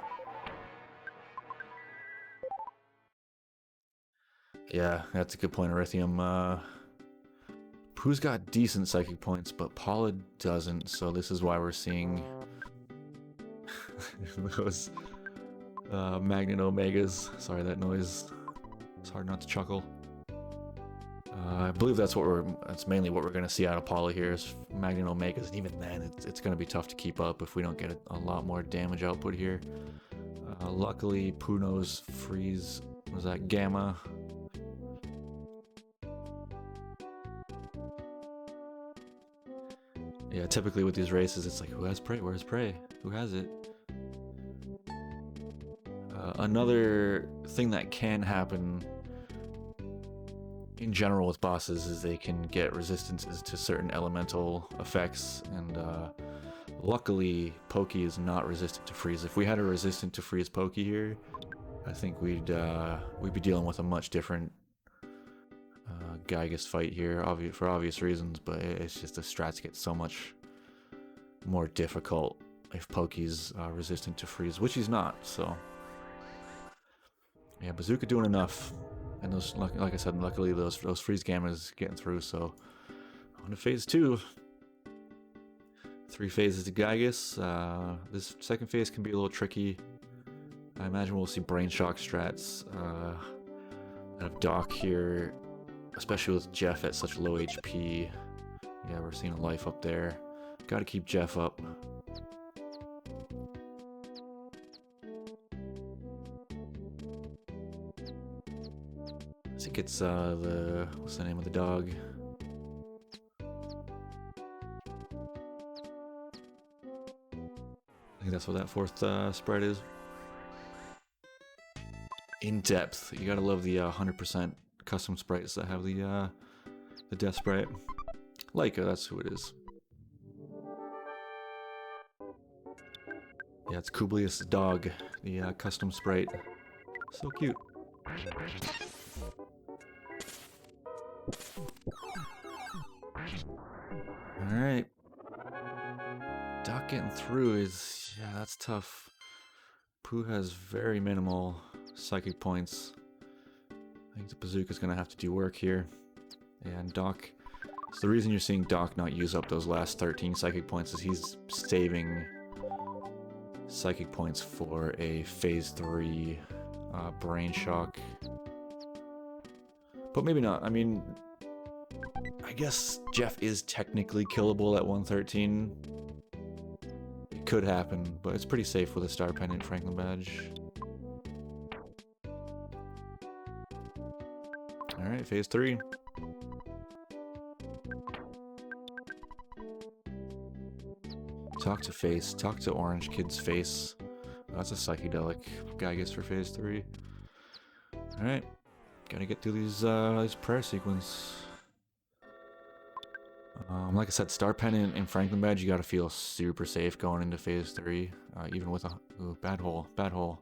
Speaker 1: Yeah, that's a good point, Erythium. Pooh's got decent psychic points, but Paula doesn't, so this is why we're seeing those Magnet Omegas. Sorry, that noise. It's hard not to chuckle. I believe that's mainly what we're going to see out of Paula here is Magnet Omegas, and even then, it's going to be tough to keep up if we don't get a lot more damage output here. Luckily, Pooh knows freeze. Was that Gamma? Yeah, typically with these races, it's like, who has prey? Where's prey? Who has it? Another thing that can happen in general with bosses is they can get resistances to certain elemental effects, and luckily, Pokey is not resistant to freeze. If we had a resistant to freeze Pokey here, I think we'd be dealing with a much different Gygus fight here, for obvious reasons, but it's just the strats get so much more difficult if Pokey's resistant to freeze, which he's not, so... Yeah, Bazooka doing enough, and those, like I said, luckily those freeze gammas getting through, so... On to phase 2. 3 phases to Gygus. This second phase can be a little tricky. I imagine we'll see Brain Shock strats out of Doc here, especially with Jeff at such low HP. Yeah, we're seeing a life up there. Gotta keep Jeff up. I think it's what's the name of the dog? I think that's what that 4th sprite is. In depth. You gotta love the 100% custom sprites that have the death sprite. Leica, that's who it is. Yeah, it's Kublius the dog, the custom sprite. So cute. Alright. Doc getting through is... yeah, that's tough. Pooh has very minimal psychic points. I think the Bazooka's gonna have to do work here. And Doc... so the reason you're seeing Doc not use up those last 13 psychic points is he's saving psychic points for a phase 3 Brain Shock. But maybe not. I mean, I guess Jeff is technically killable at 113. It could happen, but it's pretty safe with a Star Pendant Franklin Badge. Alright, phase 3. Talk to face. Talk to Orange Kid's face. That's a psychedelic Gygus for phase 3. Alright. Gotta get through these prayer sequence. Like I said, Star Pendant and Franklin Badge, you gotta feel super safe going into phase 3. Even with a... ooh, bad hole. Bad hole.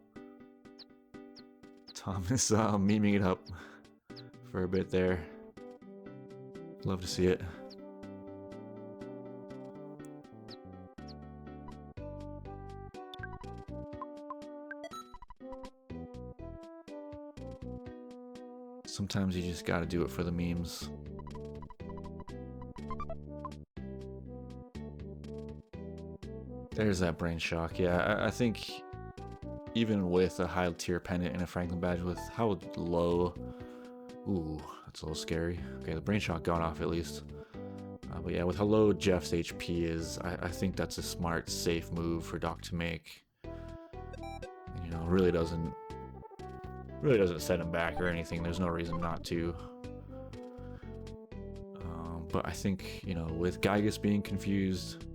Speaker 1: Tom is memeing it up for a bit there. Love to see it. Sometimes you just gotta do it for the memes. There's that brain shock. Yeah, I think even with a high tier pennant and a Franklin badge with how low... Ooh, that's a little scary. Okay, the brain shock got off at least. But yeah, with how low Jeff's HP is, I think that's a smart, safe move for Doc to make. And, you know, really doesn't set him back or anything. There's no reason not to. But I think, you know, with Gygus being confused,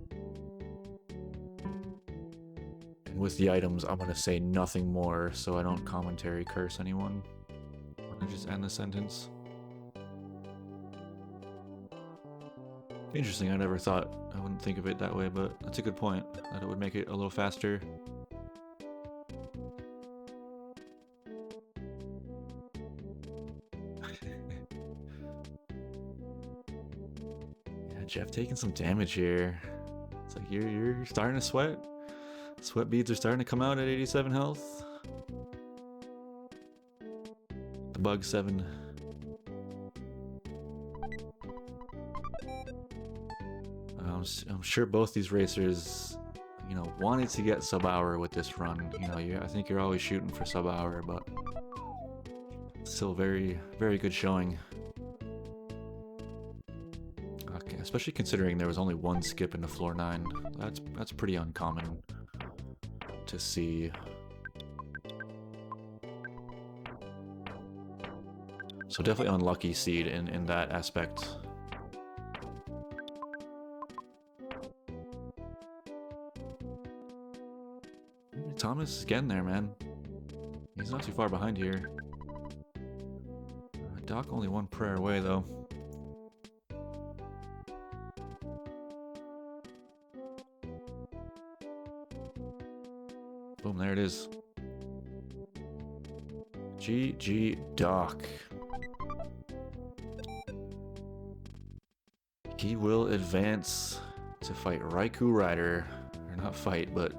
Speaker 1: and with the items, I'm gonna say nothing more so I don't commentary curse anyone. I'm gonna just end the sentence. Interesting, I never thought I wouldn't think of it that way, but that's a good point, that it would make it a little faster. Yeah, Jeff taking some damage here. It's like you're starting to sweat. Sweat beads are starting to come out at 87 health. The bug 7. I'm sure both these racers, you know, wanted to get sub-hour with this run. You know, I think you're always shooting for sub-hour, but still very, very good showing. Okay, especially considering there was only one skip into floor 9. That's pretty uncommon to see. So definitely unlucky seed in that aspect. Thomas is getting there, man. He's not too far behind here. Doc only one prayer away, though. Boom, there it is. GG Doc. He will advance to fight Raikou Rider. Or not fight, but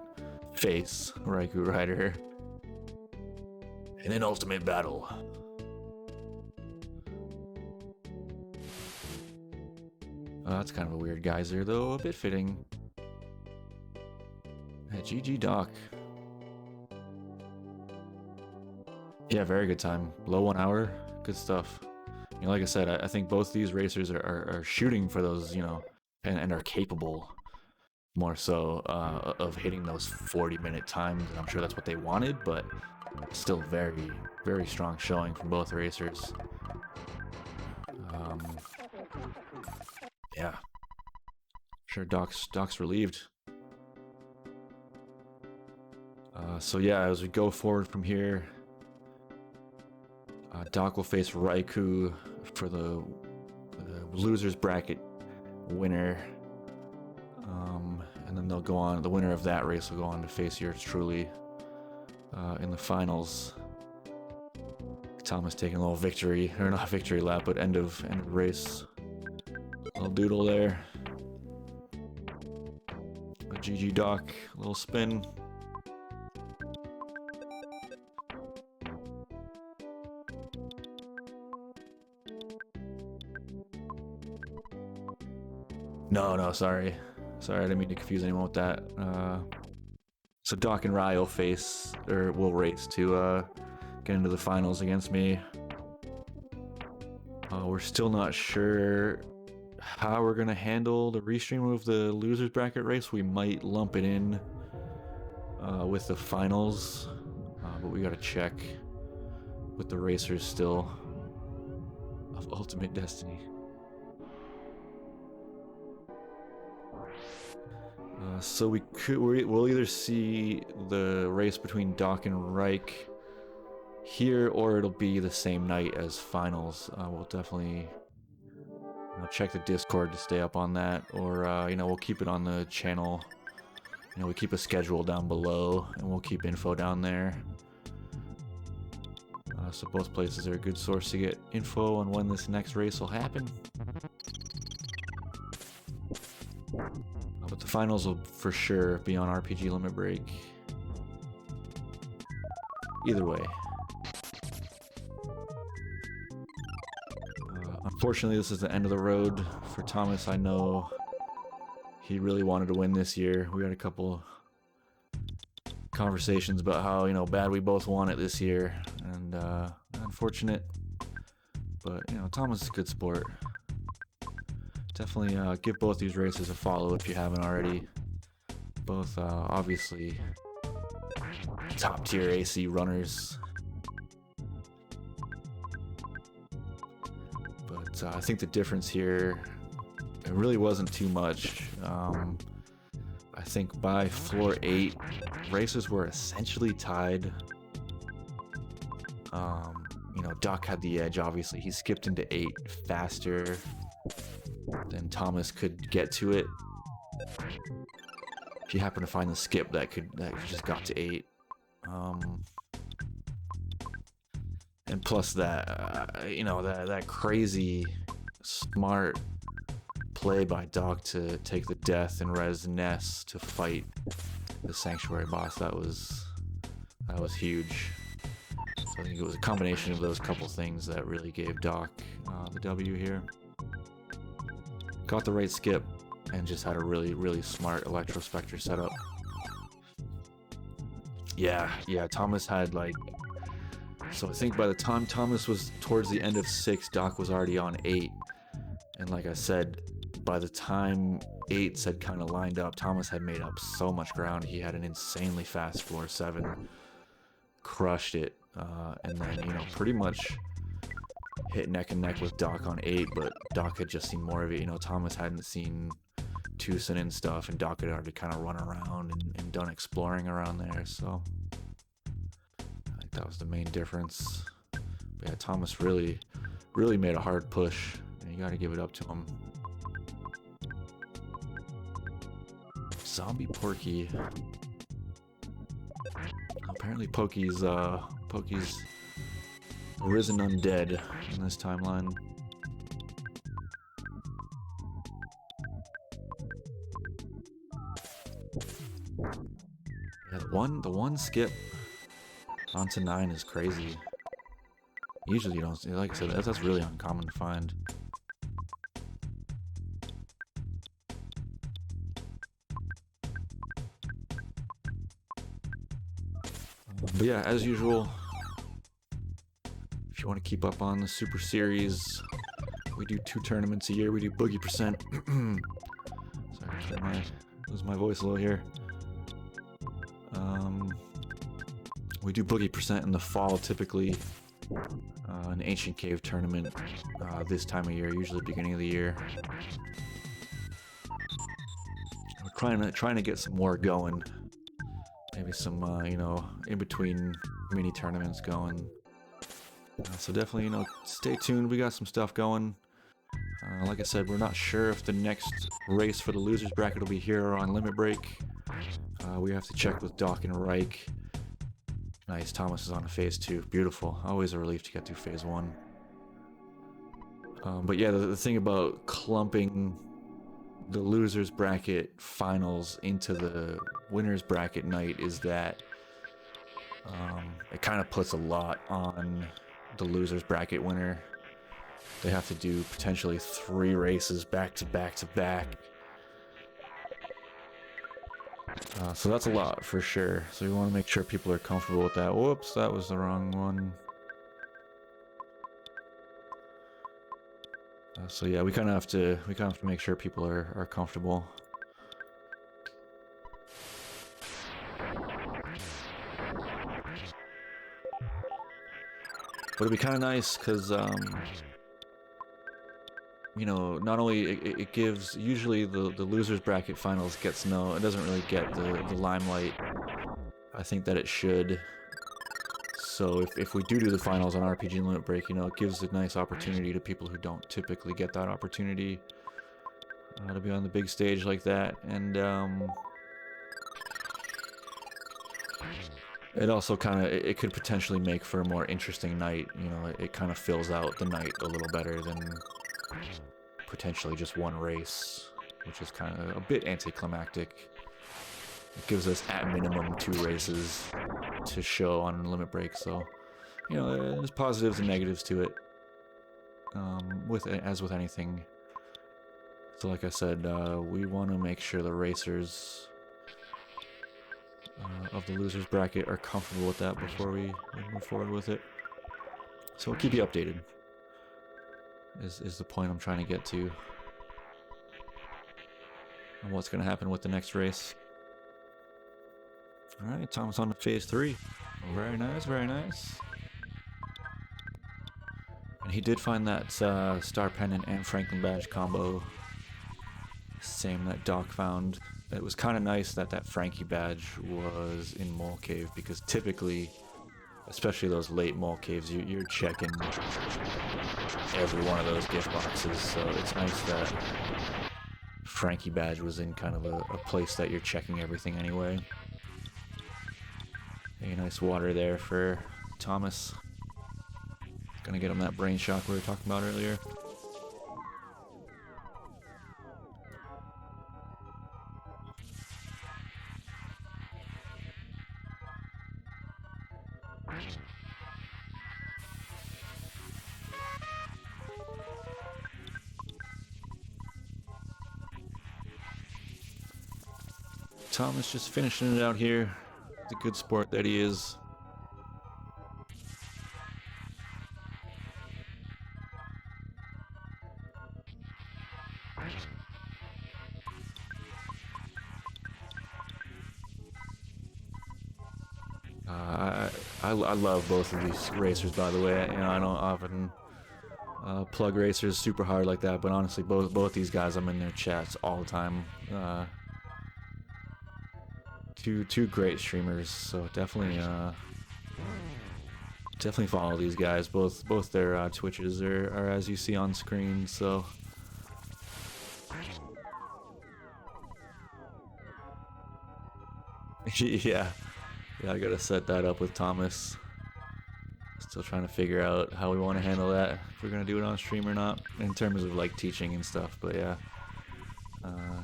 Speaker 1: face Raikou Rider in an ultimate battle. That's kind of a weird geyser, though, a bit fitting. GG Doc. Yeah, very good time. Low 1 hour, good stuff. You know, like I said, I think both these racers are shooting for those, you know, and are capable more so of hitting those 40-minute times. And I'm sure that's what they wanted, but still very, very strong showing from both racers. Yeah, sure Doc's relieved. So yeah, as we go forward from here, Doc will face Raikou for the losers bracket winner. And then they'll go on, the winner of that race will go on to face yours truly in the finals. Thomas taking a little victory, or not victory lap, but end of race. Little doodle there. A GG Doc, a little spin. No, sorry. Sorry, I didn't mean to confuse anyone with that. So Doc and Rye will race to get into the finals against me. We're still not sure how we're gonna handle the restream of the losers bracket race. We might lump it in with the finals, but we gotta check with the racers still of Ultimate Destiny. So we'll either see the race between Doc and Reich here, or it'll be the same night as finals. We'll definitely check the Discord to stay up on that, or we'll keep it on the channel. We keep a schedule down below, and we'll keep info down there. So both places are a good source to get info on when this next race will happen. But the finals will for sure be on RPG Limit Break. Either way. Fortunately, this is the end of the road for Thomas. I know he really wanted to win this year. We had a couple conversations about how, you know, bad we both want it this year, and unfortunate. But, you know, Thomas is a good sport. Definitely give both these races a follow if you haven't already. Both obviously top tier AC runners. But I think the difference here, it really wasn't too much. I think by floor 8, races were essentially tied. You know, Doc had the edge, obviously. He skipped into 8 faster than Thomas could get to it. If you happen to find the skip that just got to 8. And plus that, you know, that crazy smart play by Doc to take the death and res Ness to fight the Sanctuary boss, that was huge. So I think it was a combination of those couple things that really gave Doc the W here. Got the right skip and just had a really smart Electrospectre setup. Yeah, Thomas had like... So I think by the time Thomas was towards the end of 6, Doc was already on 8. And like I said, by the time 8s had kind of lined up, Thomas had made up so much ground. He had an insanely fast floor 7. Crushed it. And then, you know, pretty much hit neck and neck with Doc on 8, but Doc had just seen more of it. You know, Thomas hadn't seen Tucson and stuff, and Doc had already kind of run around and done exploring around there, so I think that was the main difference. But yeah, Thomas really made a hard push, and you gotta give it up to him. Zombie Porky. Apparently Pokey's risen undead in this timeline. Yeah, the one skip onto 9 is crazy. Usually you don't see, like I said, that's really uncommon to find. But yeah, as usual, if you want to keep up on the Super Series, we do 2 tournaments a year. We do Boogie Percent. Sorry, lose my voice a little here. We do Boogie Percent in the fall, typically. An Ancient Cave tournament this time of year, usually beginning of the year. We're trying to get some more going. Maybe some, you know, in between mini tournaments going. So definitely, you know, stay tuned. We got some stuff going. Like I said, we're not sure if the next race for the losers bracket will be here or on Limit Break. We have to check with Doc and Reich. Nice, Thomas is on to phase 2. Beautiful. Always a relief to get through phase 1. But yeah, the thing about clumping the losers bracket finals into the winners bracket night is that it kind of puts a lot on the losers bracket winner. They have to do potentially 3 races back to back to back. So that's a lot for sure. So you want to make sure people are comfortable with that. Whoops, that was the wrong one. So yeah, we kind of have to make sure people are comfortable. But it'd be kind of nice because, you know, not only it gives, usually the losers bracket finals it doesn't really get the limelight I think that it should. So if we do the finals on RPG Limit Break, you know, it gives a nice opportunity to people who don't typically get that opportunity to be on the big stage like that. And it also kind of, it could potentially make for a more interesting night. You know, it kind of fills out the night a little better than potentially just one race, which is kind of a bit anticlimactic. It gives us at minimum 2 races to show on Limit Break, so, you know, there's positives and negatives to it. as with anything. So like I said, we want to make sure the racers of the losers bracket are comfortable with that before we move forward with it. So we'll keep you updated, is the point I'm trying to get to, on what's going to happen with the next race. Alright, Thomas on to phase 3. Very nice, very nice. And he did find that Star Pennant and Franklin Badge combo. Same that Doc found. It was kind of nice that that Frankie badge was in Mole Cave, because typically, especially those late Mole Caves, you're checking every one of those gift boxes, so it's nice that Frankie badge was in kind of a place that you're checking everything anyway. A nice water there for Thomas. Gonna get him that brain shock we were talking about earlier. Thomas just finishing it out here. The good sport that he is. I love both of these racers, by the way. You know, I don't often plug racers super hard like that, but honestly, both these guys, I'm in their chats all the time. Two great streamers, so definitely follow these guys. Both their Twitches are as you see on screen. So yeah, I gotta set that up with Thomas. Still trying to figure out how we want to handle that, if we're gonna do it on stream or not, in terms of like teaching and stuff. But yeah,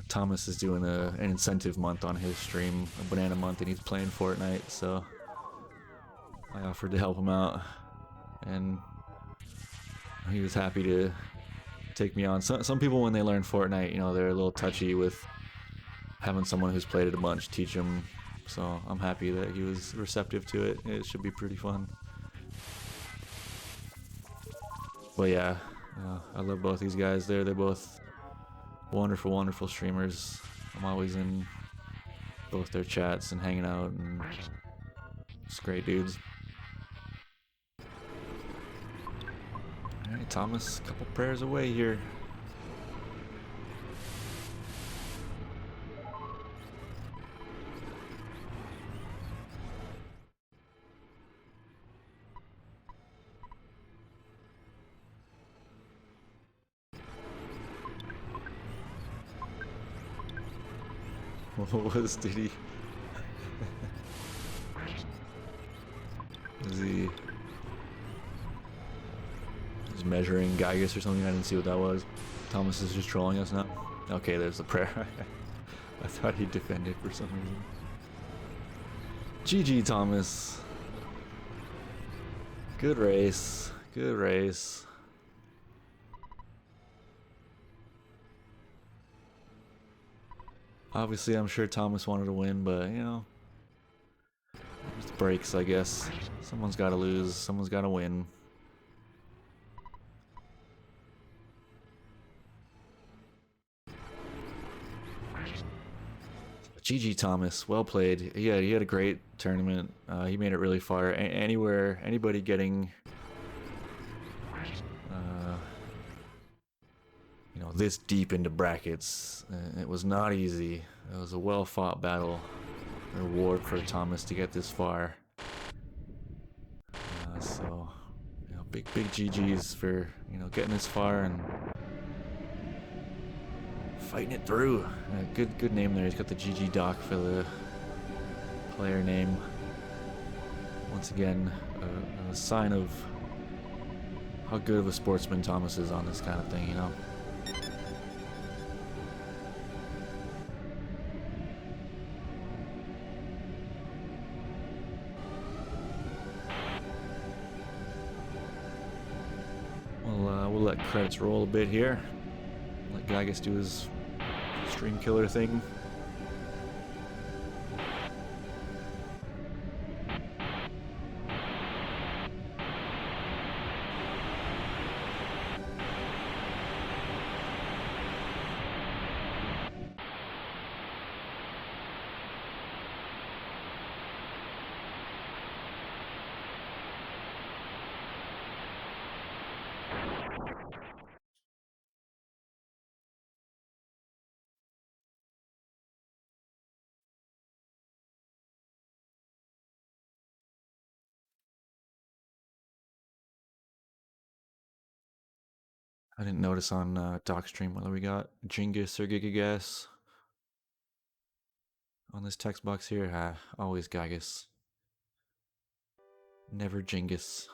Speaker 1: Thomas is doing an incentive month on his stream, a banana month, and he's playing Fortnite, so I offered to help him out, and he was happy to take me on. Some people, when they learn Fortnite, you know, they're a little touchy with having someone who's played it a bunch teach them, so I'm happy that he was receptive to it. It should be pretty fun. But yeah, I love both these guys. They're both wonderful streamers. I'm always in both their chats and hanging out, and just great dudes. Alright, Thomas, a couple prayers away here. What was, did he? Is he just measuring Gygus or something? I didn't see what that was. Thomas is just trolling us now. Okay, there's the prayer. I thought he defended for some reason. GG, Thomas. Good race. Good race. Obviously, I'm sure Thomas wanted to win, but, you know, just breaks, I guess. Someone's got to lose, someone's got to win. GG, Thomas. Well played. Yeah, he had a great tournament. He made it really far. Anywhere, anybody getting, you know, this deep into brackets, it was not easy. It was a well-fought battle. Reward for Thomas to get this far. So, you know, big GGs for, you know, getting this far and fighting it through. Good name there. He's got the GG Doc for the player name. Once again, a sign of how good of a sportsman Thomas is on this kind of thing, you know. We'll let credits roll a bit here. Let Gygas do his stream killer thing. I didn't notice on Doc stream whether we got Genghis or Gigagas on this text box here. Always Gygas. Never Genghis.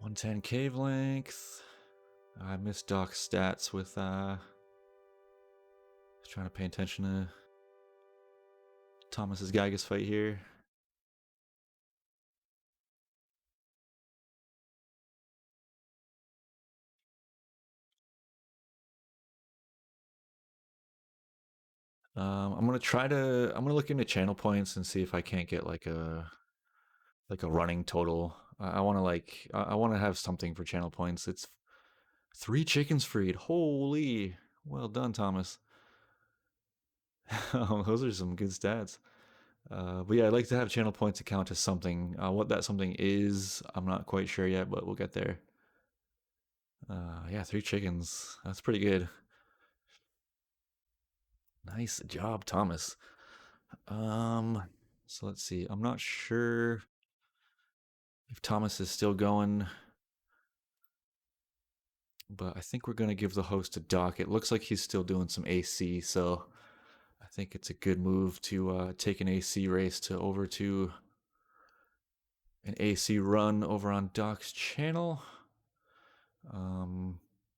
Speaker 1: .110 cave length. I missed Doc's stats with trying to pay attention to Thomas's Gygas fight here. I'm gonna look into channel points and see if I can't get like a running total. I want to I want to have something for channel points. It's 3 chickens freed. Holy, well done, Thomas. Those are some good stats. But yeah, I'd like to have channel points to count as something. What that something is, I'm not quite sure yet, but we'll get there. Yeah, 3 chickens. That's pretty good. Nice job, Thomas. So let's see. I'm not sure if Thomas is still going, but I think we're gonna give the host to Doc. It looks like he's still doing some AC, so I think it's a good move to take an AC race to over to an AC run over on Doc's channel.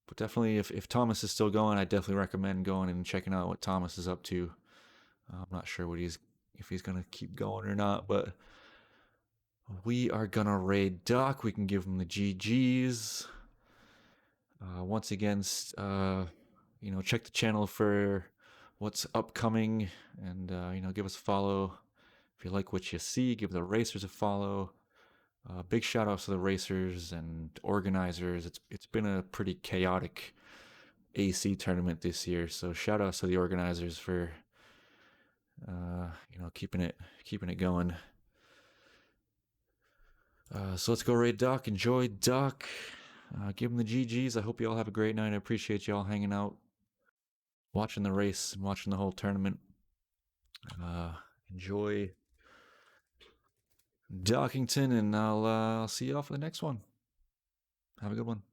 Speaker 1: But definitely, if Thomas is still going, I definitely recommend going and checking out what Thomas is up to. I'm not sure if he's gonna keep going or not, but we are gonna raid Doc. We can give him the GGs. Once again, check the channel for what's upcoming, and give us a follow. If you like what you see, give the racers a follow. Big shout outs to the racers and organizers. It's been a pretty chaotic AC tournament this year, so shout outs to the organizers for keeping it going. So let's go raid Doc. Enjoy Doc. Give him the GGs. I hope you all have a great night. I appreciate you all hanging out, watching the race, and watching the whole tournament. Enjoy Dockington, and I'll see you all for the next one. Have a good one.